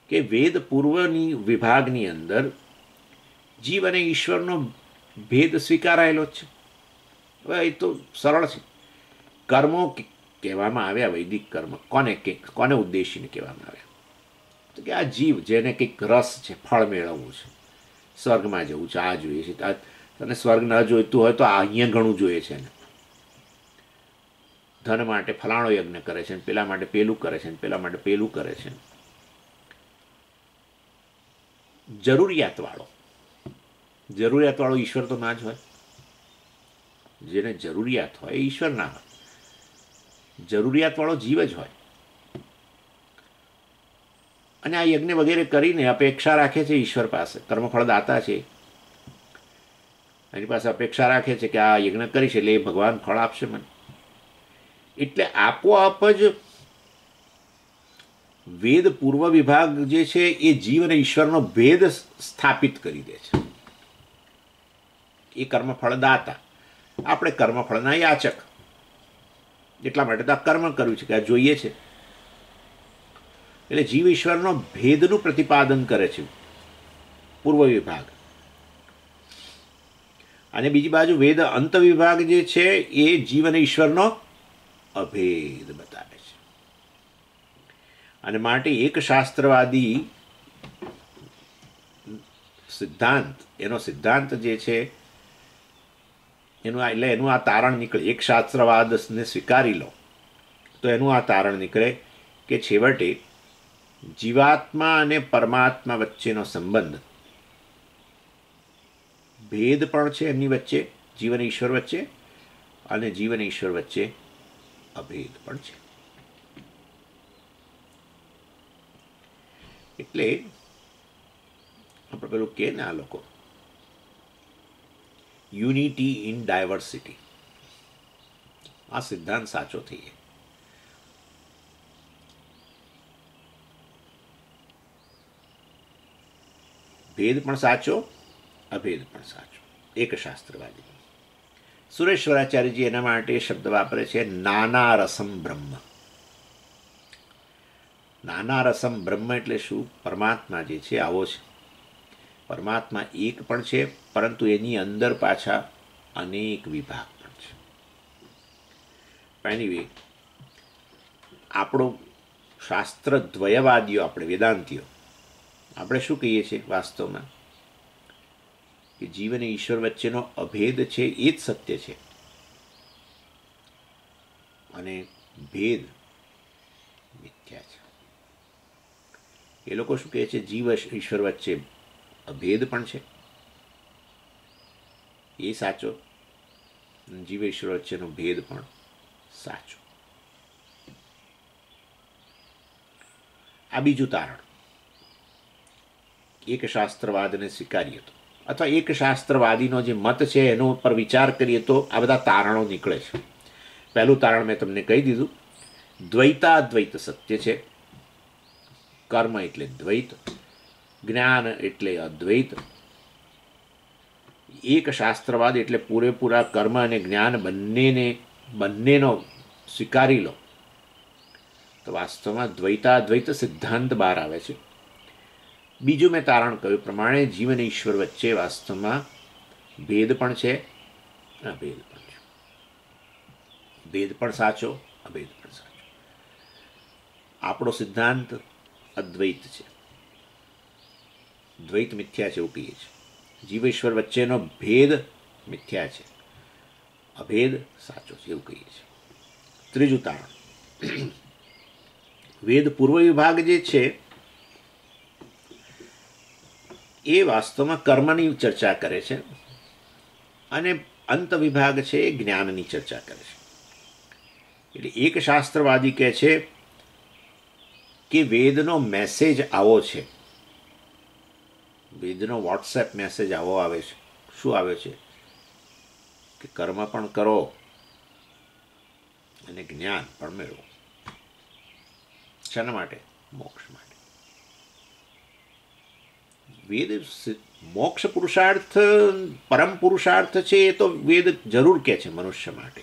કે વેદ પૂર્વની વિભાગની અંદર જીવ અને ઈશ્વરનો ભેદ સ્વીકારાયેલો જ છે. હવે એ તો સરળ છે. કર્મો કહેવામાં આવ્યા વૈદિક કર્મ કોને ઉદ્દેશીને કહેવામાં આવ્યા? તો કે આ જીવ જેને કંઈક રસ છે, ફળ મેળવવું છે, સ્વર્ગમાં જવું છે, આ જોઈએ છે. તને સ્વર્ગ ન જોઈતું હોય તો આ અહીંયા ઘણું જોઈએ છે ને. ધન માટે ફલાણો યજ્ઞ કરે છે, પેલા માટે પેલું કરે છે, પેલા માટે પેલું કરે છે. જરૂરિયાતવાળો ઈશ્વર તો ના જ હોય. જેને જરૂરિયાત હોય એ ઈશ્વર ના હોય. જરૂરિયાતવાળો જીવ જ હોય. અને આ યજ્ઞ વગેરે કરીને અપેક્ષા રાખે છે ઈશ્વર પાસે. કર્મફળ દાતા છે, એની પાસે અપેક્ષા રાખે છે કે આ યજ્ઞ કરીશ એટલે એ ભગવાન ફળ આપશે મને. એટલે આપોઆપ જ વેદ પૂર્વ વિભાગ જે છે એ જીવ અને ઈશ્વરનો ભેદ સ્થાપિત કરી દે છે. એ કર્મફળ દાતા, આપણે કર્મફળના યાચક. એટલા માટે તો આ કર્મ કર્યું છે કે આ જોઈએ છે. એટલે જીવ ઈશ્વરનો ભેદનું પ્રતિપાદન કરે છે પૂર્વ વિભાગ. અને બીજી બાજુ વેદ અંત વિભાગ જે છે એ જીવ અને ઈશ્વરનો અભેદ બતાવે છે. અને માટે એક શાસ્ત્રવાદી સિદ્ધાંત, એનો સિદ્ધાંત જે છે એનું આ તારણ નીકળે. એક શાસ્ત્રવાદને સ્વીકારી લો તો એનું આ તારણ નીકળે કે છેવટે જીવાત્મા અને પરમાત્મા વચ્ચેનો સંબંધ ભેદ પણ છે એમની વચ્ચે, જીવ અને ઈશ્વર વચ્ચે, અને જીવ અને ઈશ્વર વચ્ચે અભેદ પણ છે. એટલે આપણે પેલું કે ને આ લોકો યુનિટી ઇન ડાયવર્સિટી, આ સિદ્ધાંત સાચો થઈ જાય. ભેદ પણ સાચો, અભેદ પણ સાચો. એક શાસ્ત્રવાદી સુરેશ્વરાચાર્યજી એના માટે શબ્દ વાપરે છે નાના રસમ બ્રહ્મ. નાના રસમ બ્રહ્મ એટલે શું? પરમાત્મા જે છે આવો છે. પરમાત્મા એક પણ છે, પરંતુ એની અંદર પાછા અનેક વિભાગ પણ છે. એનીવે આપણો શાસ્ત્ર દ્વયવાદીઓ, આપણે વેદાંતીઓ, આપણે શું કહીએ છીએ વાસ્તવમાં? કે જીવ અને ઈશ્વર વચ્ચેનો અભેદ છે એ જ સત્ય છે, અને ભેદ મિથ્યા છે. એ લોકો શું કહે છે? જીવ ઈશ્વર વચ્ચે અભેદ પણ છે, એ સાચો. જીવ ઈશ્વર વચ્ચેનો ભેદ પણ સાચો. આ બીજું તારણ એક શાસ્ત્રવાદને સ્વીકારીએ તો, અથવા એક શાસ્ત્રવાદીનો જે મત છે એનો પર વિચાર કરીએ તો આ બધા તારણો નીકળે છે. પહેલું તારણ મેં તમને કહી દીધું, દ્વૈતાદ્વૈત સત્ય છે. કર્મ એટલે દ્વૈત, જ્ઞાન એટલે અદ્વૈત. એક શાસ્ત્રવાદ એટલે પૂરેપૂરા કર્મ અને જ્ઞાન બંનેનો સ્વીકારી લો તો વાસ્તવમાં દ્વૈતાદ્વૈત સિદ્ધાંત બહાર આવે છે. બીજું મેં તારણ કહ્યું પ્રમાણે જીવ અને ઈશ્વર વચ્ચે વાસ્તવમાં ભેદ પણ છે, અભેદ પણ છે. ભેદ પણ સાચો, અભેદ પણ સાચો. આપણો સિદ્ધાંત અદ્વૈત છે, દ્વૈત મિથ્યા છે એવું કહીએ છીએ. જીવ ઈશ્વર વચ્ચેનો ભેદ મિથ્યા છે, અભેદ સાચો છે એવું કહીએ છીએ. ત્રીજું તારણ, વેદ પૂર્વ વિભાગ જે છે એ વાસ્તવમાં કર્મની ચર્ચા કરે છે, અને અંત વિભાગ છે એ જ્ઞાનની ચર્ચા કરે છે. એટલે એક શાસ્ત્રવાદી કહે છે કે વેદનો મેસેજ આવો છે, વેદનો વોટ્સએપ મેસેજ આવો આવે છે. શું આવે છે? કે કર્મ પણ કરો અને જ્ઞાન પણ મેળવો. શાના માટે? મોક્ષ માટે. વેદ મોક્ષ પુરુષાર્થ, પરમ પુરુષાર્થ છે એ તો વેદ જરૂર કહે છે મનુષ્ય માટે,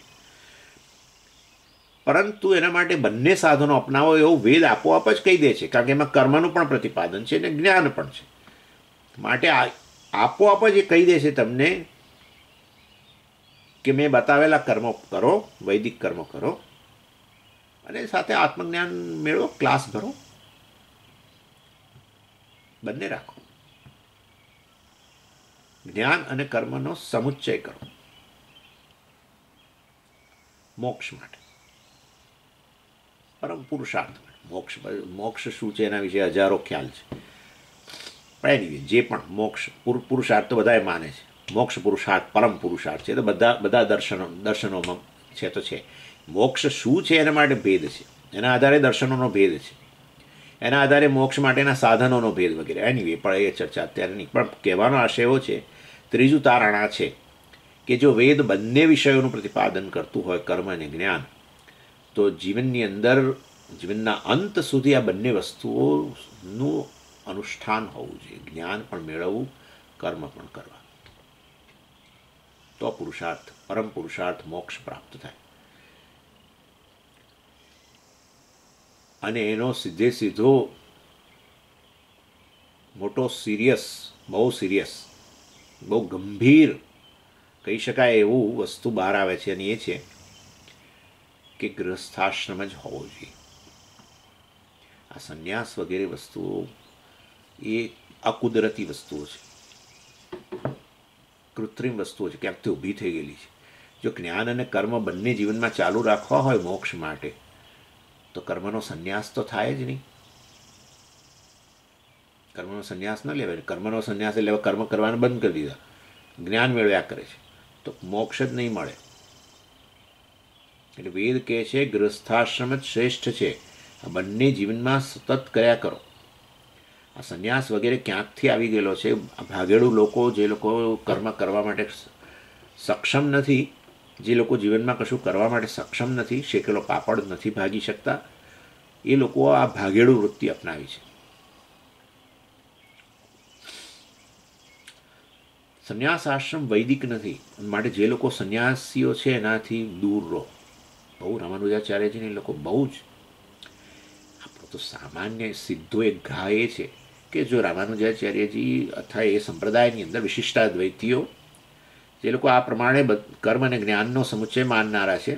પરંતુ એના માટે બંને સાધનો અપનાવો એવું વેદ આપોઆપ જ કહી દે છે, કારણ કે એમાં કર્મનું પણ પ્રતિપાદન છે અને જ્ઞાન પણ છે. માટે આપોઆપ જ એ કહી દે છે તમને કે મેં બતાવેલા કર્મો કરો, વૈદિક કર્મો કરો, અને સાથે આત્મજ્ઞાન મેળવો, ક્લાસ ભરો, બંને રાખો. જ્ઞાન અને કર્મનો સમુચ્ચય કરો મોક્ષ માટે, પરમ પુરુષાર્થ માટે. મોક્ષ શું છે એના વિશે હજારો ખ્યાલ છે, પણ એની જે પણ મોક્ષ પુરુષાર્થ તો બધા માને છે. મોક્ષ પુરુષાર્થ પરમ પુરુષાર્થ છે, તો બધા દર્શનોમાં છે તો છે. મોક્ષ શું છે એના માટે ભેદ છે, એના આધારે દર્શનોનો ભેદ છે, એના આધારે મોક્ષ માટેના સાધનોનો ભેદ વગેરે. એની પણ એ ચર્ચા અત્યારે નહીં. પણ કહેવાનો આશય એવો છે, ત્રીજું તારણ આ છે કે જો વેદ બંને વિષયોનું પ્રતિપાદન કરતું હોય, કર્મ અને જ્ઞાન, તો જીવનની અંદર જીવનના અંત સુધી આ બંને વસ્તુઓનું અનુષ્ઠાન હોવું જોઈએ. જ્ઞાન પણ મેળવવું, કર્મ પણ કરવા, તો પુરુષાર્થ, પરમ પુરુષાર્થ મોક્ષ પ્રાપ્ત થાય. અને એનો સીધો મોટો બહુ ગંભીર કહી શકાય એવું વસ્તુ બહાર આવે છે, અને એ છે કે ગૃહસ્થાશ્રમ જ હોવો જોઈએ. આ સંન્યાસ વગેરે વસ્તુઓ એ અકુદરતી વસ્તુઓ છે, કૃત્રિમ વસ્તુઓ છે, ક્યાંકથી ઊભી થઈ ગયેલી છે. જો જ્ઞાન અને કર્મ બંને જીવનમાં ચાલુ રાખવા હોય મોક્ષ માટે, તો કર્મનો સંન્યાસ તો થાય જ નહીં. કર્મનો સંન્યાસ ન લેવાય. કર્મનો સંન્યાસ એટલે કર્મ કરવાને બંધ કરી દીધા, જ્ઞાન મેળવ્યા કરે છે, તો મોક્ષ જ નહીં મળે. એટલે વેદ કહે છે ગૃહસ્થાશ્રમ જ શ્રેષ્ઠ છે, આ બંને જીવનમાં સતત કર્યા કરો. આ સંન્યાસ વગેરે ક્યાંકથી આવી ગયેલો છે. ભાગેડુ લોકો, જે લોકો કર્મ કરવા માટે સક્ષમ નથી, જે લોકો જીવનમાં કશું કરવા માટે સક્ષમ નથી, શેકેલો પાપડ નથી ભાગી શકતા, એ લોકો આ ભાગેડુ વૃત્તિ અપનાવી છે. સંન્યાસ આશ્રમ વૈદિક નથી, માટે જે લોકો સંન્યાસીઓ છે એનાથી દૂર રહો. બહુ રામાનુજાચાર્યજીને એ લોકો બહુ જ, આપણો તો સામાન્ય સીધો એક ઘા એ છે કે જો રામાનુજાચાર્યજી અથવા એ સંપ્રદાયની અંદર વિશિષ્ટાદ્વૈતીઓ, જે લોકો આ પ્રમાણે કર્મ અને જ્ઞાનનો સમુચ્ચય માનનારા છે,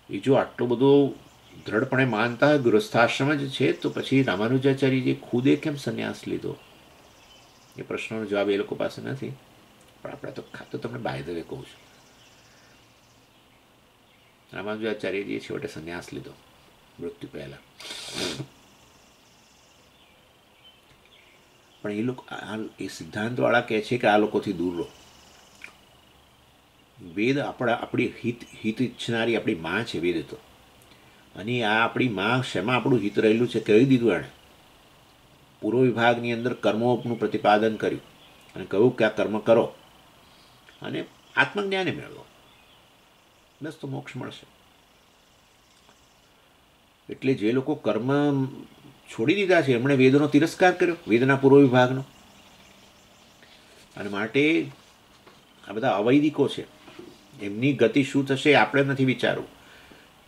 એ જો આટલું બધું દ્રઢપણે માનતા હોય ગૃહસ્થાશ્રમ જ છે, તો પછી રામાનુજાચાર્યજી ખુદે કેમ સંન્યાસ લીધો? એ પ્રશ્નનો જવાબ એ લોકો પાસે નથી. પણ આપણે તો તમને બાય ધ વે કહું છું, રામાનુજાચાર્યજીએ છેવટે સંન્યાસ લીધો મૃત્યુ પહેલા. પણ એ લોકો એ સિદ્ધાંતવાળા કહે છે કે આ લોકોથી દૂર રહો. વેદ આપણી હિત ઈચ્છનારી આપણી માં છે વેદ તો, અને આ આપણી માં શેમાં આપણું હિત રહેલું છે કહી દીધું એણે. પૂર્વ વિભાગની અંદર કર્મોનું પ્રતિપાદન કર્યું અને કહ્યું કે આ કર્મ કરો અને આત્મજ્ઞાને મેળવો, બસ તો મોક્ષ મળશે. એટલે જે લોકો કર્મ છોડી દીધા છે એમણે વેદનો તિરસ્કાર કર્યો, વેદના પૂર્વ વિભાગનો. અને માટે આ બધા અવૈદિકો છે, એમની ગતિ શું થશે આપણે નથી વિચારવું.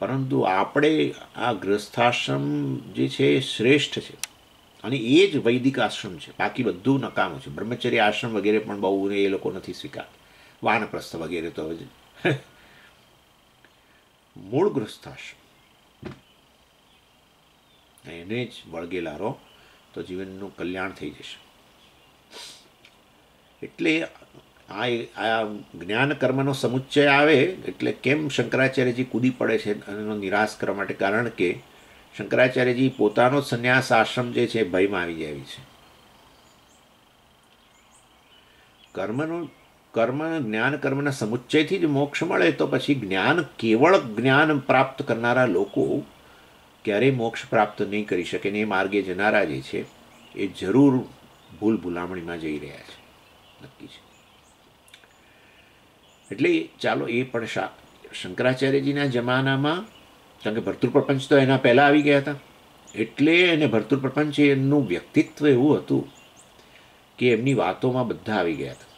પરંતુ આપણે આ ગૃહસ્થાશ્રમ જે છે એ શ્રેષ્ઠ છે, અને એ જ વૈદિક આશ્રમ છે. બાકી બધું નકામું છે. બ્રહ્મચર્ય આશ્રમ વગેરે પણ બહુ એ લોકો નથી સ્વીકાર, વાનપ્રસ્થ વગેરે તો હવે મૂળ ગૃહસ્થાશ્રમ એને જ વળગેલા રહો તો જીવનનું કલ્યાણ થઈ જશે. એટલે આ જ્ઞાન કર્મનો સમુચ્ચય આવે એટલે કેમ શંકરાચાર્યજી કૂદી પડે છે એનો નિરાશ કરવા માટે? કારણ કે શંકરાચાર્યજી પોતાનો સંન્યાસ આશ્રમ જે છે ભયમાં આવી જાય છે. જ્ઞાન કર્મના સમુચ્ચયથી જ મોક્ષ મળે, તો પછી કેવળ જ્ઞાન પ્રાપ્ત કરનારા લોકો ક્યારેય મોક્ષ પ્રાપ્ત નહીં કરી શકે. ને એ માર્ગે જનારા જે છે એ જરૂર ભૂલામણીમાં જઈ રહ્યા છે, નક્કી છે. એટલે ચાલો એ પણ શંકરાચાર્યજીના જમાનામાં, કારણ કે ભર્તૃ પ્રપંચ તો એના પહેલાં આવી ગયા હતા, એટલે એને ભર્તૃ પ્રપંચ એમનું વ્યક્તિત્વ એવું હતું કે એમની વાતોમાં બધા આવી ગયા હતા.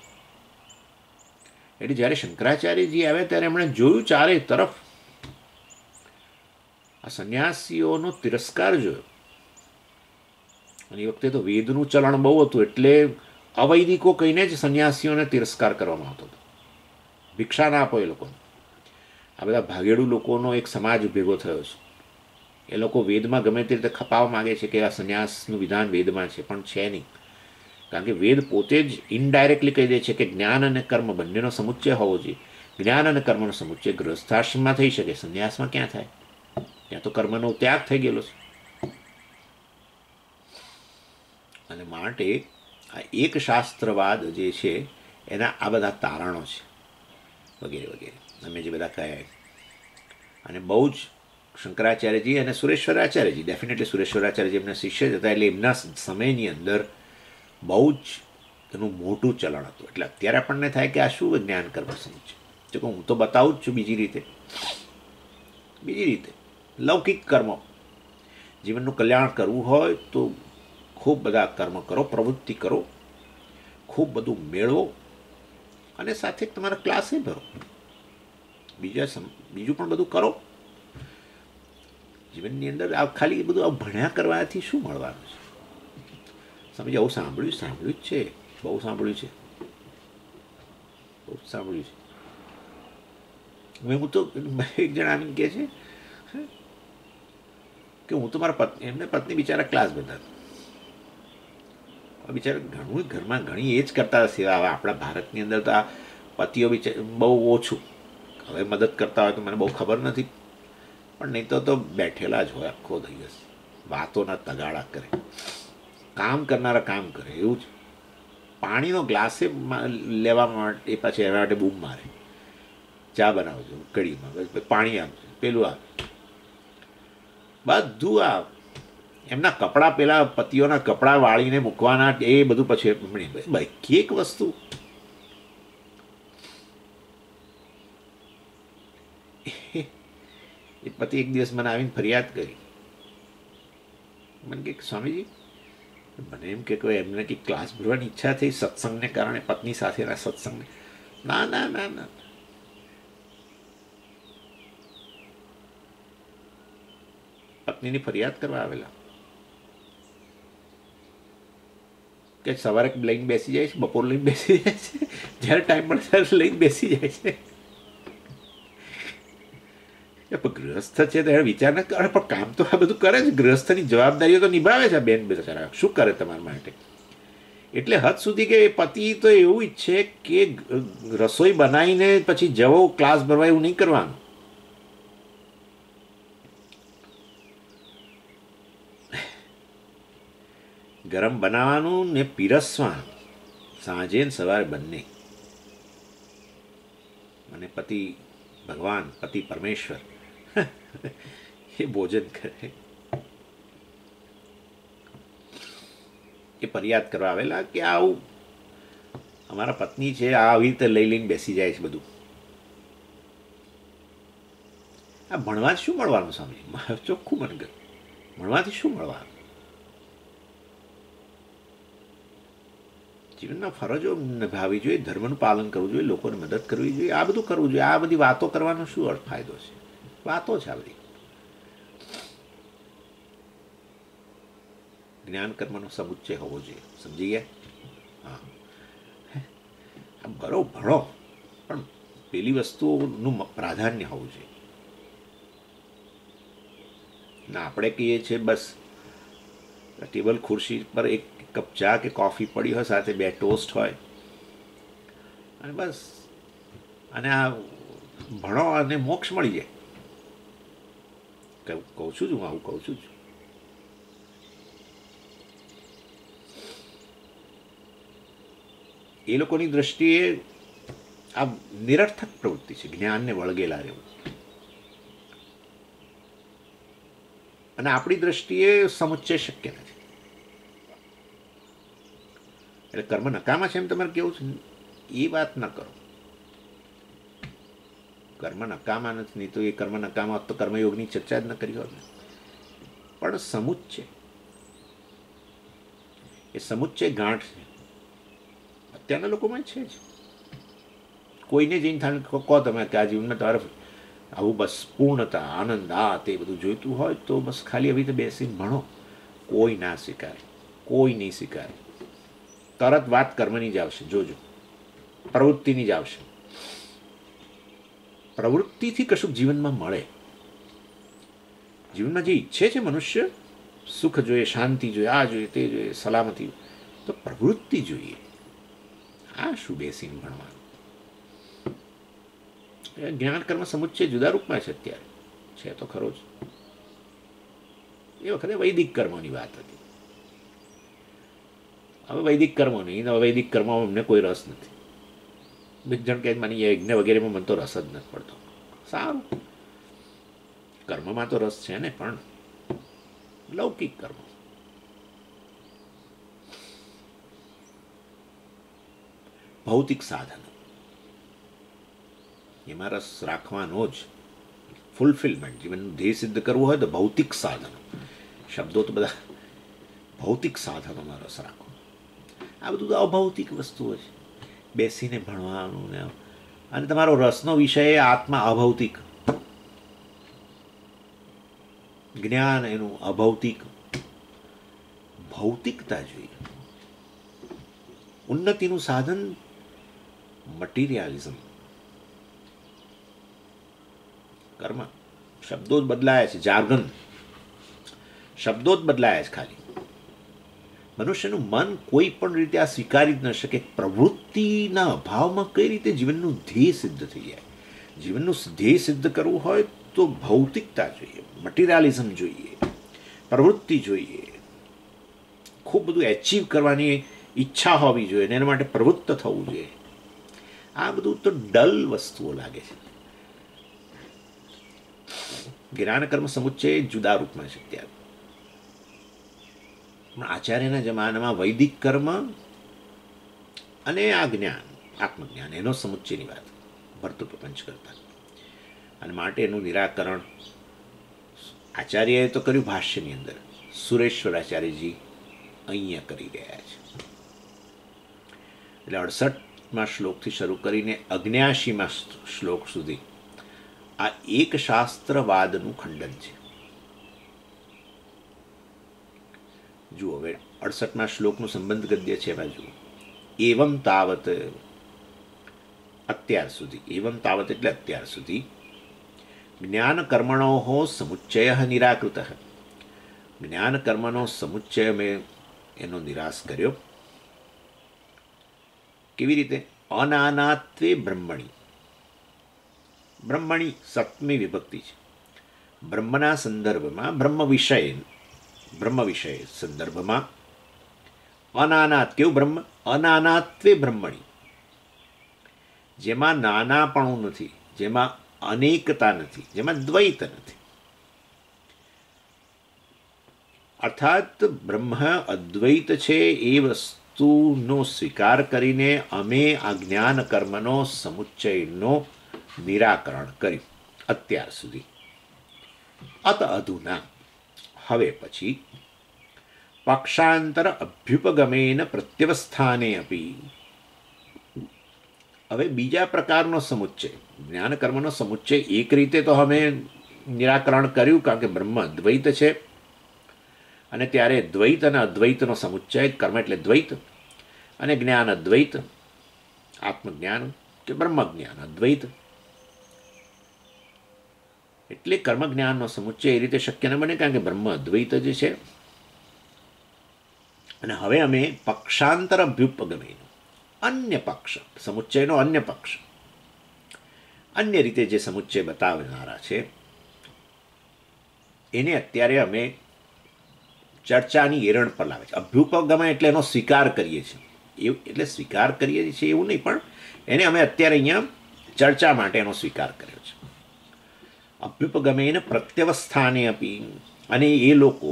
એટલે જ્યારે શંકરાચાર્યજી આવ્યા ત્યારે એમણે જોયું ચારે તરફ આ સંન્યાસીઓનો તિરસ્કાર જોયો. અને એ વખતે તો વેદનું ચલણ બહુ હતું, એટલે અવૈદિકો કહીને જ સંન્યાસીઓને તિરસ્કાર કરવામાં આવતો હતો. ભિક્ષા ના આપો એ લોકોને. આ બધા ભાગેડુ લોકોનો એક સમાજ ભેગો થયો છે. એ લોકો વેદમાં ગમે તે રીતે ખપાવવા માગે છે કે આ સંન્યાસનું વિધાન વેદમાં છે, પણ છે નહીં. કારણ કે વેદ પોતે જ ઇનડાયરેક્ટલી કહી દે છે કે જ્ઞાન અને કર્મ બંનેનો સમુચ્ચય હોવો જોઈએ. જ્ઞાન અને કર્મનો સમુચ્ચય ગૃહસ્થાશ્રમમાં થઈ શકે, સંન્યાસમાં ક્યાં થાય? ત્યાં તો કર્મનો ત્યાગ થઈ ગયેલો છે. અને માટે આ એક શાસ્ત્રવાદ જે છે એના આ બધા તારણો છે, વગેરે વગેરે અમે જે બધા કહ્યા. અને બહુ જ શંકરાચાર્યજી અને સુરેશ્વરાચાર્યજી, ડેફિનેટલી સુરેશ્વરાચાર્યજી એમના શિષ્ય જ હતા, એટલે એમના સમયની અંદર બહુ જ એનું મોટું ચલણ હતું. એટલે અત્યારે આપણને થાય કે આ શું જ્ઞાન કર્મ સમુચ્ચય, જો કે હું તો બતાવું જ છું બીજી રીતે લૌકિક કર્મ. જીવનનું કલ્યાણ કરવું હોય તો ખૂબ બધા કર્મ કરો, પ્રવૃત્તિ કરો, ખૂબ બધું મેળવો, અને સાથે તમારા ક્લાસે ભરો, બીજું પણ બધું કરો જીવનની અંદર. આ ખાલી બધું આ ભણ્યા કરવાથી શું મળવાનું છે? સમજ, આવું સાંભળ્યું જ છે, બહુ સાંભળ્યું છે. હું તો એક જણા આવીને કહે છે કે હું તો મારા પત્ની, એમને પત્ની બિચારા ક્લાસ બધા બિચારા ઘણું ઘરમાં ઘણી એ જ કરતા હશે. હવે આપણા ભારતની અંદર તો આ પતિઓ બહુ ઓછું, હવે મદદ કરતા હોય તો મને બહુ ખબર નથી, પણ નહીં તો બેઠેલા જ હોય આખો દિવસ, વાતોના તગાડા કરે, કામ કરનારા કામ કરે. એવું જ પાણીનો ગ્લાસે લેવા માટે એ પાછી એના માટે બૂમ મારે, ચા બનાવજો કઢીમાં, પાણી આપજો, પેલું આપે, બધું આ એમના કપડાં, પેલા પતિઓના કપડાં વાળીને મૂકવાના, એ બધું પછી બાકી એક વસ્તુ એ પતિ એક દિવસ મને આવીને ફરિયાદ કરી. મને કે સ્વામીજી, મને એમ કે એમને કંઈક ક્લાસ ભરવાની ઈચ્છા થઈ સત્સંગને કારણે, પત્ની સાથેના સત્સંગને. ના ના ના ના, પત્નીની ફરિયાદ કરવા આવેલા કે સવારે લઈને બેસી જાય છે, બપોર લઈને બેસી જાય છે, જ્યારે ટાઈમ મળે ત્યારે લઈને બેસી જાય છે. ગૃહસ્થ છે તો એને વિચાર ના કરે, પણ કામ તો આ બધું કરે છે, ગૃહસ્થની જવાબદારીઓ તો નિભાવે છે. બેન બેચારા શું કરે તમારા માટે? એટલે હદ સુધી કે પતિ તો એવું ઈચ્છે કે રસોઈ બનાવીને પછી જવો ક્લાસ ભરવા, એવું નહીં કરવાનું. ગરમ બનાવવાનું ને પીરસવાનું, સાંજે ને સવારે બંને. અને પતિ ભગવાન, પતિ પરમેશ્વર એ ભોજન કરે. એ ફરિયાદ કરવા આવેલા કે આવું અમારા પત્ની છે, આવી રીતે લઈને બેસી જાય છે બધું. આ ભણવાથી શું મળવાનું? સ્વામી ચોખ્ખું મને કહ્યું, ભણવાથી શું મળવાનું? જીવનમાં ફરજો નિભાવવી જોઈએ, ધર્મનું પાલન કરવું જોઈએ, લોકોને મદદ કરવી જોઈએ, આ બધું કરવું જોઈએ. આ બધી વાતો કરવાનો શું અર્થ ફાયદો છે? વાતો છે આ બધી. જ્ઞાન કર્મનો સમુચ્ચય હોવો જોઈએ, સમજી ગયા? હા, ભણો, પણ પેલી વસ્તુઓનું પ્રાધાન્ય હોવું જોઈએ. ના આપણે કહીએ છીએ બસ ટેબલ ખુરશી પર એક કપ ચા કે કોફી પડી હોય, સાથે 2 ટોસ્ટ હોય, અને બસ, અને આ ભણો અને મોક્ષ મળી જાય. કહું છું હું આવું કહું છું. એ લોકોની દ્રષ્ટિએ આ નિરર્થક પ્રવૃત્તિ છે, જ્ઞાનને વળગેલા રહેવું. અને આપણી દ્રષ્ટિએ સમુચ્ચય શક્ય નથી. એટલે કર્મ નકામા છે એમ તમારે કેવું છે? એ વાત ન કરો. કર્મ નકામા નથી, નહીં તો એ કર્મ નકામા હોત તો કર્મયોગની ચર્ચા જ ન કરી હોત. પણ સમુચ્ચય, એ સમુચ્ચય ગાંઠ છે, અત્યારના લોકોમાં છે જ. કોઈને જઈને થાય કહો તમે કે આ જીવનમાં તમારે આવું બસ પૂર્ણતા, આનંદ, આ તે બધું જોઈતું હોય તો બસ ખાલી આવી રીતે બેસીને ભણો. કોઈ ના સ્વીકારે, કોઈ નહીં સ્વીકારે. તરત વાત કર્મની જ આવશે, જોજો, પ્રવૃત્તિની જ આવશે. પ્રવૃત્તિથી કશુંક જીવનમાં મળે. જીવનમાં જે ઈચ્છે છે મનુષ્ય, સુખ જોઈએ, શાંતિ જોઈએ, આ જોઈએ, તે જોઈએ, સલામતી, તો પ્રવૃત્તિ જોઈએ. આ શું બેસીને ભણવાનું? જ્ઞાન કર્મ સમુચ્ચય જુદા રૂપમાં છે અત્યારે, છે તો ખરો જ. એ વખતે વૈદિક કર્મોની વાત હતી. હવે વૈદિક કર્મો નહીં, વૈદિક કર્મોમાં અમને કોઈ રસ નથી. જણ કે મને યજ્ઞ વગેરેમાં મને તો રસ જ નથી પડતો. સારું, કર્મમાં તો રસ છે ને, પણ લૌકિક કર્મ. ભૌતિક સાધનો એમાં રસ રાખવાનો જ. ફૂલફિલમેન્ટ, જીવનનું ધ્યેય સિદ્ધ કરવું હોય તો ભૌતિક સાધનો, શબ્દો તો બધા ભૌતિક સાધનોમાં રસ રાખો. આ બધું તો અભૌતિક વસ્તુઓ છે. બેસીને ભણવાનું ને, અને તમારો રસનો વિષય આત્મા અભૌતિક, જ્ઞાન એનું અભૌતિક. ભૌતિકતા જોઈએ. ઉન્નતિનું સાધન મટીરિયાલિઝમ. કર્મ શબ્દો જ બદલાયા છે, જાર્ગન શબ્દો જ બદલાયા છે ખાલી. મનુષ્યનું મન કોઈ પણ રીતે આ સ્વીકારી જ ન શકે. પ્રવૃત્તિના અભાવમાં કઈ રીતે જીવનનું ધ્યેય સિદ્ધ થઈ જાય? જીવનનું ધ્યેય સિદ્ધ કરવું હોય તો ભૌતિકતા જોઈએ, મટીરિયાલિઝમ જોઈએ, પ્રવૃત્તિ જોઈએ, ખૂબ બધું એચીવ કરવાની ઈચ્છા હોવી જોઈએ અને એના માટે પ્રવૃત્ત થવું જોઈએ. આ બધું તો ડલ વસ્તુઓ લાગે છે. જ્ઞાન કર્મ સમુચ્ચય જુદા રૂપમાં છે ત્યારે. આચાર્યના જમાનામાં વૈદિક કર્મ અને આ જ્ઞાન, આત્મજ્ઞાન, એનો સમુચ્ચયની વાત ભરતું પ્રપંચ કરતા. અને માટે એનું નિરાકરણ આચાર્યએ તો કર્યું ભાષ્યની અંદર, સુરેશ્વરાચાર્યજી અહીંયા કરી રહ્યા છે. એટલે 68મા શ્લોકથી શરૂ કરીને 79મા શ્લોક સુધી આ એક શાસ્ત્રવાદનું ખંડન છે. જુઓ, હવે 68મા શ્લોકનું સંબંધ ગદ્ય છે એમાં જુઓ. એવમ તાવત, અત્યાર સુધી, એવમ તાવત એટલે અત્યાર સુધી, જ્ઞાન કર્મણો સમુચ્ચય નિરાકૃત. જ્ઞાન કર્મનો સમુચ્ચય મેં એનો નિરાશ કર્યો. કેવી રીતે? અનાનાત્વે બ્રહ્મણી. બ્રહ્મણી સપ્તમી વિભક્તિ છે. બ્રહ્મના સંદર્ભમાં, બ્રહ્મ વિષય સંદર્ભમાં અનાનાત. કેવું બ્રહ્મ? અનાનાત્વે બ્રહ્મણી, જેમાં નાનાપણું નથી, જેમાં અનેકતા નથી, જેમાં દ્વૈત નથી. અર્થાત બ્રહ્મ અદ્વૈત છે એ વસ્તુનો સ્વીકાર કરીને અમે આ જ્ઞાન કર્મનો સમુચ્ચયનો નિરાકરણ કર્યું અત્યાર સુધી. અત અધુના, હવે પછી, પક્ષાંતર અભ્યુપગમેન પ્રત્યવસ્થાને અપી, હવે બીજા પ્રકારનો સમુચ્ચય, જ્ઞાન કર્મનો સમુચ્ચય એક રીતે તો અમે નિરાકરણ કર્યું, કારણ કે બ્રહ્મ દ્વૈત છે અને ત્યારે દ્વૈત અને અદ્વૈતનો સમુચ્ચય, કર્મ એટલે દ્વૈત અને જ્ઞાન અદ્વૈત, આત્મજ્ઞાન કે બ્રહ્મજ્ઞાન અદ્વૈત. એટલે કર્મ જ્ઞાનનો સમુચ્ચય એ રીતે શક્ય ન બને, કારણ કે બ્રહ્મ અદ્વૈત જ છે. અને હવે અમે પક્ષાંતર અભ્યુપગમે, અન્ય પક્ષ, સમુચ્ચયનો અન્ય પક્ષ, અન્ય રીતે જે સમુચ્ચય બતાવનારા છે એને અત્યારે અમે ચર્ચાની એરણ પર લાવે છે. અભ્યુપગમ એટલે એનો સ્વીકાર કરીએ છીએ, એટલે સ્વીકાર કરીએ છીએ એવું નહીં, પણ એને અમે અત્યારે અહીંયા ચર્ચા માટે એનો સ્વીકાર કર્યો છે. અભ્યુપગમેન પ્રત્યવસ્થાને આપી, અને એ લોકો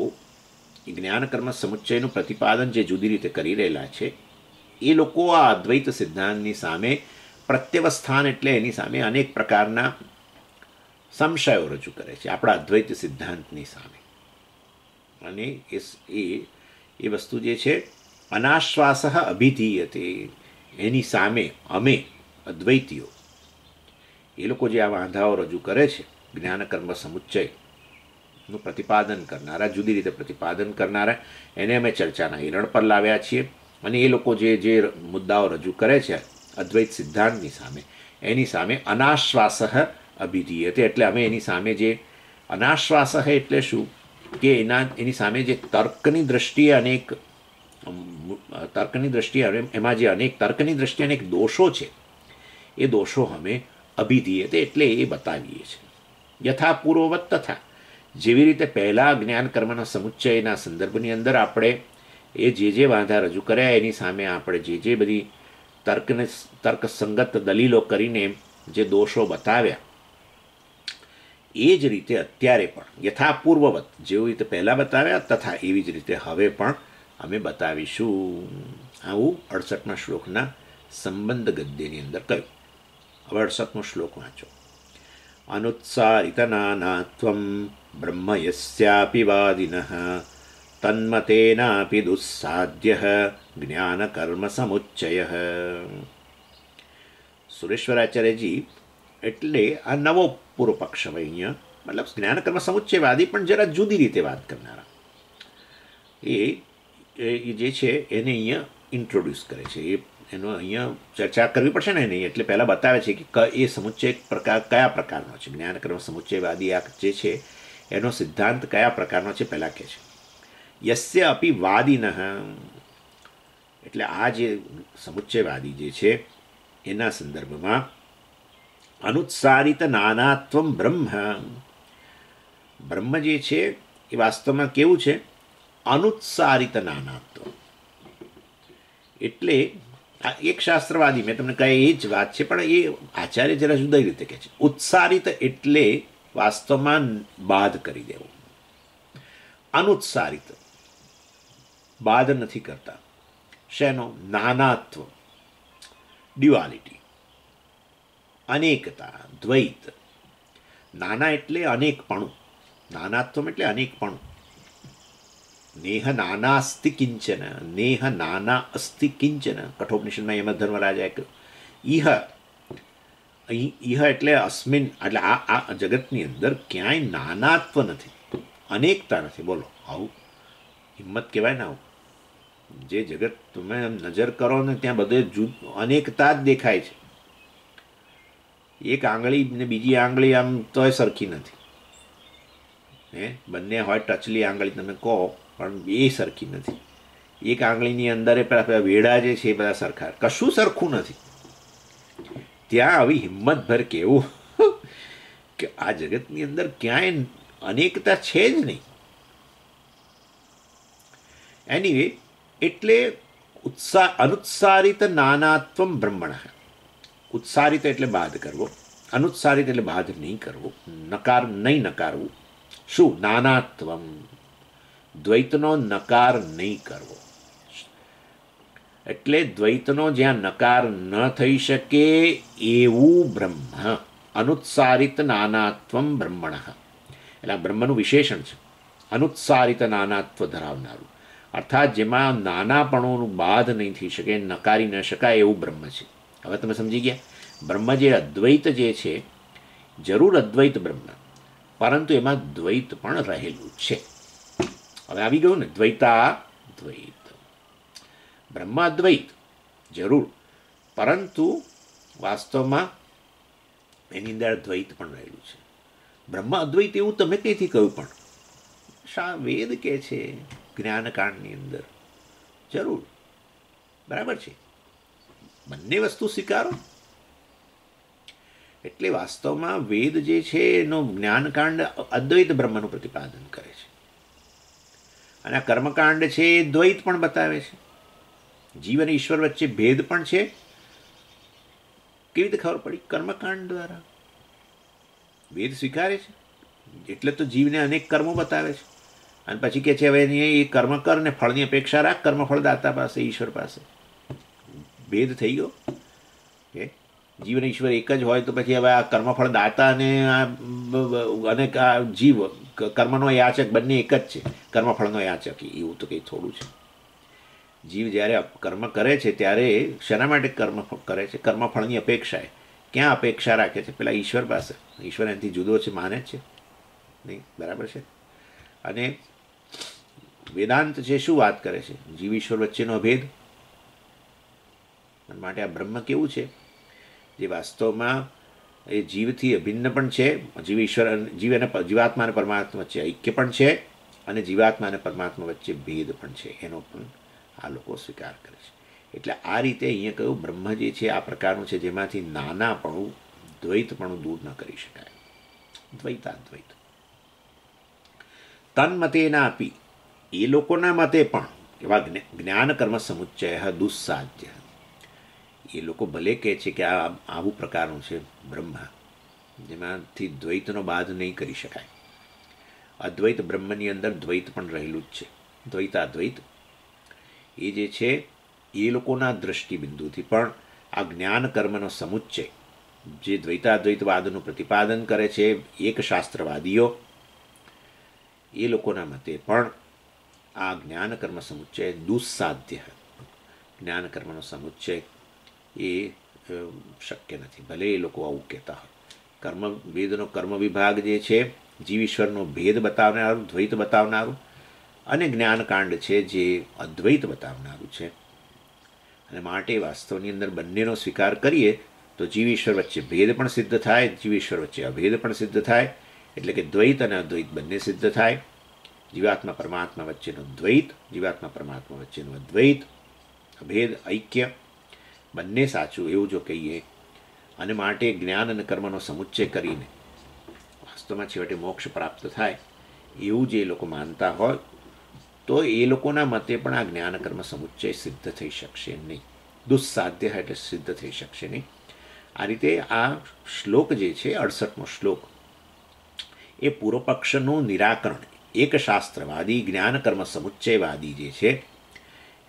જ્ઞાન કર્મ સમુચ્ચયનું પ્રતિપાદન જે જુદી રીતે કરી રહેલા છે એ લોકો આ અદ્વૈત સિદ્ધાંતની સામે પ્રત્યવસ્થાન એટલે એની સામે અનેક પ્રકારના સંશયો રજૂ કરે છે આપણા અદ્વૈત સિદ્ધાંતની સામે. અને એ વસ્તુ જે છે અનાશ્વાસ અભિધીયતે, એની સામે અમે અદ્વૈતીઓ, એ લોકો જે આ વાંધાઓ રજૂ કરે છે જ્ઞાન કર્મ સમુચ્ચયનું પ્રતિપાદન કરનારા, જુદી રીતે પ્રતિપાદન કરનારા, એને અમે ચર્ચાના એરણ પર લાવ્યા છીએ. અને એ લોકો જે મુદ્દાઓ રજૂ કરે છે અદ્વૈત સિદ્ધાંતની સામે, એની સામે અનાશ્વાસ અભિધીયતે એટલે અમે એની સામે જે અનાશ્વાસ એટલે શું કે એની સામે જે તર્કની દ્રષ્ટિએ અનેક એમાં જે અનેક તર્કની દ્રષ્ટિએ અનેક દોષો છે એ દોષો અમે અભિધીયતે એટલે એ બતાવીએ છીએ. યથા પૂર્વવત તથા જેવી રીતે પહેલાં જ્ઞાન કર્મના સમુચ્ચયના સંદર્ભની અંદર આપણે એ જે વાંધા રજૂ કર્યા એની સામે આપણે જે બધી તર્કસંગત દલીલો કરીને જે દોષો બતાવ્યા એ જ રીતે અત્યારે પણ યથા પૂર્વવત જેવી રીતે પહેલાં બતાવ્યા તથા એવી જ રીતે હવે પણ અમે બતાવીશું. આવું 68મા શ્લોકના સંબંધ ગદ્યની અંદર કહ્યું. હવે 68મો શ્લોક વાંચો. અનુત્સારિતનાનાત્વં બ્રહ્મ યસ્યાપી વાદિનઃ તન્મતેનાપી દુસ્સાધ્ય જ્ઞાનકર્મ સમુચ્ચય. સુરેશ્વરાચાર્યજી એટલે આ નવો પૂર્વ પક્ષ હવે અહીંયા મતલબ જ્ઞાનકર્મ સમુચ્ચયવાદી પણ જરા જુદી રીતે વાત કરનારા એ જે છે એને અહીંયા ઇન્ટ્રોડ્યુસ કરે છે. એનો અહીંયા ચર્ચા કરવી પડશે ને નહીં એટલે પહેલાં બતાવે છે કે એ સમુચ્ચય પ્રકાર કયા પ્રકારનો છે. જ્ઞાનકર્મ સમુચ્ચયવાદી આ જે છે એનો સિદ્ધાંત કયા પ્રકારનો છે પહેલાં કહે છે. યસ્ય અપી વાદિનઃ એટલે આ જે સમુચ્ચયવાદી જે છે એના સંદર્ભમાં અનુત્સારિત નાનાત્વમ બ્રહ્મ જે છે એ વાસ્તવમાં કેવું છે અનુત્સારિત નાનાત્વ એટલે આ એક શાસ્ત્રવાદી મેં તમને કહે એ જ વાત છે પણ એ આચાર્ય જરા જુદી રીતે કહે છે. ઉત્સારિત એટલે વાસ્તવમાં બાદ કરી દેવું. અનુત્સારિત બાદ નથી કરતા. શેનો? નાનાત્વ, ડ્યુઆલિટી, અનેકતા, દ્વૈત. નાના એટલે અનેકપણું, નાનાત્વમ એટલે અનેકપણું. નેહ નાનાસ્તિ કિંચન, નેહ નાના અસ્તિ કિંચન. કઠોપનિષદમાં યમધર્મરાજાએ કહ્યું ઇહ, અહીં ઇહ એટલે અસ્મિન એટલે આ જગતની અંદર ક્યાંય નાનાત્વ નથી, અનેકતા નથી. બોલો આવું હિંમત કહેવાય ને. આવું જે જગત તમે નજર કરો ને ત્યાં બધે અનેકતા જ દેખાય છે. એક આંગળી ને બીજી આંગળી આમ તોય સરખી નથી. બંને હોય ટચલી આંગળી તમે કહો પણ એ સરખી નથી. એક આંગળીની અંદર એ પેલા વેડા જે છે એ બધા સરખા, કશું સરખું નથી. ત્યાં આવી હિંમતભર કહેવું કે આ જગતની અંદર ક્યાંય અનેકતા છે જ નહીં. એનીવે એટલે અનુત્સારિત નાનાત્વમ બ્રહ્મણ. ઉત્સારિત એટલે બાદ કરવો, અનુત્સારિત એટલે બાદ નહીં કરવો, નહીં નકારવું. શું? નાનાત્વમ, દ્વૈતનો નકાર નહીં કરવો. એટલે દ્વૈતનો જ્યાં નકાર ન થઈ શકે એવું બ્રહ્મ. અનુત્સારિત નાનાત્વમ બ્રહ્મણ એટલે આ બ્રહ્મનું વિશેષણ છે. અનુત્સારિત નાનાત્વ ધરાવનારું અર્થાત જેમાં નાનાપણોનું બાદ નહીં થઈ શકે, નકારી ન શકાય એવું બ્રહ્મ છે. હવે તમે સમજી ગયા. બ્રહ્મ જે અદ્વૈત જે છે જરૂર અદ્વૈત બ્રહ્મ, પરંતુ એમાં દ્વૈત પણ રહેલું છે. હવે આવી ગયું ને દ્વૈતા દ્વૈત. બ્રહ્મ અદ્વૈત જરૂર, પરંતુ વાસ્તવમાં એની અંદર દ્વૈત પણ રહેલું છે. બ્રહ્મ અદ્વૈત એવું તમે તેથી કહ્યું પણ વેદ કે છે જ્ઞાનકાંડની અંદર જરૂર બરાબર છે. બંને વસ્તુ સ્વીકારો. એટલે વાસ્તવમાં વેદ જે છે એનો જ્ઞાનકાંડ અદ્વૈત બ્રહ્મનું પ્રતિપાદન કરે છે અને આ કર્મકાંડ છે એ દ્વૈત પણ બતાવે છે. જીવ અને ઈશ્વર વચ્ચે ભેદ પણ છે. કેવી રીતે ખબર પડી? કર્મકાંડ દ્વારા. વેદ સ્વીકારે છે એટલે તો જીવને અનેક કર્મો બતાવે છે અને પછી કે છે હવે એ કર્મ કર ને ફળની અપેક્ષા રાખ કર્મફળ દાતા પાસે, ઈશ્વર પાસે. ભેદ થઈ ગયો કે જીવ અને ઈશ્વર એક જ હોય તો પછી હવે આ કર્મફળ દાતા અને આ જીવ કર્મનો યાચક બંને એક જ છે. કર્મફળનો યાચક એવું તો કંઈ થોડું છે. જીવ જ્યારે કર્મ કરે છે ત્યારે શેના માટે કર્મ કરે છે? કર્મફળની અપેક્ષાએ. ક્યાં અપેક્ષા રાખે છે? પેલા ઈશ્વર પાસે. ઈશ્વર એનાથી જુદો છે, માને જ છે નહીં? બરાબર છે. અને વેદાંત છે શું વાત કરે છે? જીવ ઈશ્વર વચ્ચેનો ભેદ. માટે આ બ્રહ્મ કેવું છે? જે વાસ્તવમાં એ જીવથી અભિન્ન પણ છે, જીવ ઈશ્વર જીવ અને જીવાત્મા અને પરમાત્મા વચ્ચે ઐક્ય પણ છે, અને જીવાત્મા અને પરમાત્મા વચ્ચે ભેદ પણ છે, એનો પણ આ લોકો સ્વીકાર કરે છે. એટલે આ રીતે અહીંયા કહ્યું બ્રહ્મ જે છે આ પ્રકારનું છે જેમાંથી નાનાપણું દ્વૈતપણું દૂર ન કરી શકાય. દ્વૈતાદ્વૈત તન્મતેના આપી, એ લોકોના મતે પણ એવા જ્ઞાન કર્મ સમુચ્ચય દુસ્સાધ્ય, એ લોકો ભલે કહે છે કે આ આવું પ્રકારનું છે બ્રહ્મ જેમાંથી દ્વૈતનો બાદ નહીં કરી શકાય. અદ્વૈત બ્રહ્મની અંદર દ્વૈત પણ રહેલું જ છે. દ્વૈતાદ્વૈત એ જે છે એ લોકોના દૃષ્ટિબિંદુથી પણ આ જ્ઞાન કર્મનો સમુચ્ચય જે દ્વૈતાદ્વૈતવાદનું પ્રતિપાદન કરે છે એક શાસ્ત્રવાદીઓ, એ લોકોના મતે પણ આ જ્ઞાન કર્મ સમુચ્ચય દુસ્સાધ્ય, જ્ઞાન કર્મનો સમુચ્ચય એ શક્ય નથી, ભલે એ લોકો આવું કહેતા હોય. કર્મ વેદનો કર્મ વિભાગ જે છે જીવ ઈશ્વરનો ભેદ બતાવનારું, દ્વૈત બતાવનારું, અને જ્ઞાનકાંડ છે જે અદ્વૈત બતાવનારું છે. અને માટે વાસ્તવની અંદર બંનેનો સ્વીકાર કરીએ તો જીવ ઈશ્વર વચ્ચે ભેદ પણ સિદ્ધ થાય, જીવ ઈશ્વર વચ્ચે અભેદ પણ સિદ્ધ થાય. એટલે કે દ્વૈત અને અદ્વૈત બંને સિદ્ધ થાય. જીવાત્મા પરમાત્મા વચ્ચેનો દ્વૈત, જીવાત્મા પરમાત્મા વચ્ચેનો અદ્વૈત, અભેદ, ઐક્ય બંને સાચું એવું જો કહીએ. અને માટે જ્ઞાન અને કર્મનો સમુચ્ચય કરીને વાસ્તવમાં છેવટે મોક્ષ પ્રાપ્ત થાય એવું જે લોકો માનતા હોય તો એ લોકોના મતે પણ આ જ્ઞાન કર્મ સમુચ્ચય સિદ્ધ થઈ શકશે નહીં, દુસ્સાધ્ય એટલે સિદ્ધ થઈ શકશે નહીં. આ રીતે આ શ્લોક જે છે 68મો શ્લોક એ પૂર્વ પક્ષનું નિરાકરણ, એક શાસ્ત્રવાદી જ્ઞાન કર્મ સમુચ્ચયવાદી જે છે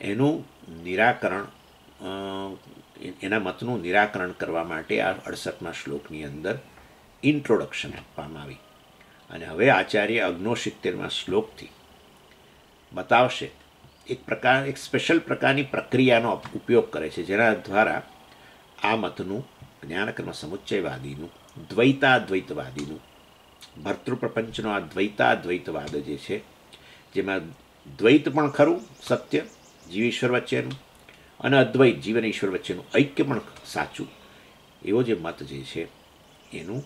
એનું નિરાકરણ, એના મતનું નિરાકરણ કરવા માટે આ 68મા શ્લોકની અંદર ઇન્ટ્રોડક્શન આપવામાં આવી. અને હવે આચાર્ય 69મા શ્લોકથી બતાવશે એક સ્પેશિયલ પ્રકારની પ્રક્રિયાનો ઉપયોગ કરે છે જેના દ્વારા આ મતનું જ્ઞાનકર્મ સમુચ્ચયવાદીનું, દ્વૈતાદ્વૈતવાદીનું, ભર્તૃપ્રપંચનો આ દ્વૈતાદ્વૈતવાદ જે છે જેમાં દ્વૈત પણ ખરું સત્ય જીવ ઈશ્વર વચ્ચેનું, અને અદ્વૈત જીવન ઈશ્વર વચ્ચેનું ઐક્ય પણ સાચું, એવો જે મત જે છે એનું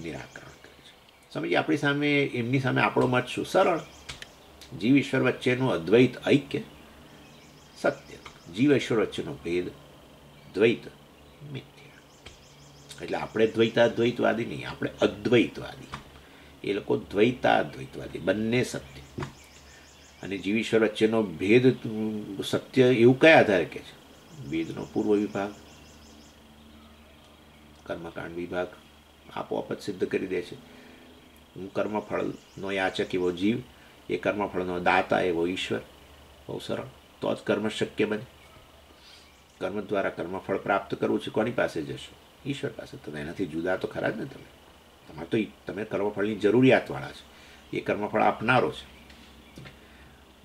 નિરાકરણ કરે છે. સમજીએ આપણી સામે, એમની સામે આપણો મત શું? સરળ, જીવ ઈશ્વર વચ્ચેનું અદ્વૈત ઐક્ય સત્ય, જીવ ઈશ્વર વચ્ચેનો ભેદ દ્વૈત મિથ્યા. એટલે આપણે દ્વૈતાદ્વૈતવાદી નહીં, આપણે અદ્વૈતવાદી. એ લોકો દ્વૈતાદ્વૈતવાદી, બંને સત્ય. અને જીવ ઈશ્વર વચ્ચેનો ભેદ સત્ય એવું કયા આધારે કહે છે? વેદનો પૂર્વ વિભાગ, કર્મકાંડ વિભાગ આપોઆપ જ સિદ્ધ કરી દે છે. હું કર્મફળનો યાચક એવો જીવ, એ કર્મફળનો દાતા એવો ઈશ્વર. બહુ સરળ. તો જ કર્મ શક્ય બને. કર્મ દ્વારા કર્મફળ પ્રાપ્ત કરવું છે, કોની પાસે જશો? ઈશ્વર પાસે. તમે એનાથી જુદા તો ખરા જ ને. તમારે તો તમે કર્મફળની જરૂરિયાતવાળા છે, એ કર્મફળ આપનારો છે.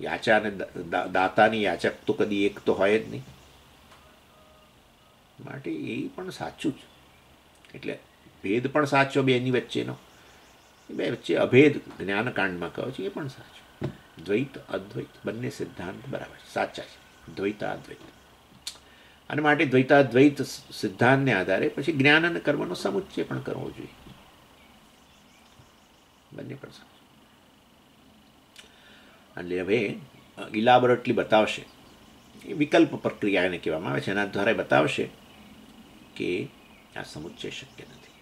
યાચા અને દાતાની યાચક તો કદી એક તો હોય જ નહીં. માટે એ પણ સાચું જ. એટલે ભેદ પણ સાચો બેની વચ્ચેનો, બે વચ્ચે અભેદ જ્ઞાનકાંડમાં કહો છે એ પણ સાચું. દ્વૈત અદ્વૈત બંને સિદ્ધાંત બરાબર સાચા છે, દ્વૈતાદ્વૈત. અને માટે દ્વૈતાદ્વૈત સિદ્ધાંતને આધારે પછી જ્ઞાન અને કર્મનો સમુચ્ચય પણ કરવો જોઈએ. બંને પણ સાચું. એટલે હવે ઇલાબોરેટલી બતાવશે, એ વિકલ્પ પ્રક્રિયા એને કહેવામાં આવે છે, એના દ્વારા બતાવશે કે આ સમુચ્ચય શક્ય નથી.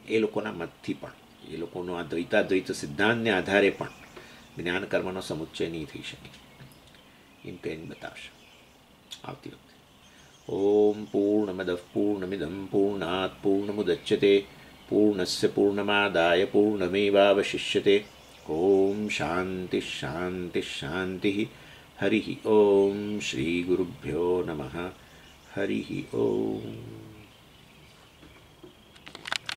એ લોકોના મતથી પણ, એ લોકોનો આ દ્વૈતાદ્વૈત સિદ્ધાંતને આધારે પણ જ્ઞાન કર્મનો સમુચ્ચય નહીં થઈ શકે એમ કહીને બતાવશે આવતી વખતે. ઓમ પૂર્ણમદ પૂર્ણમિદમ પૂર્ણાત પૂર્ણમુદચ્યતે પૂર્ણસ્ય પૂર્ણમાદાય પૂર્ણમેવાવશિષ્યતે. ઓમ શાંતિ શાંતિ શાંતિ. હરિ ઓમ શ્રી ગુરુભ્યો નમઃ. હરિ ઓમ.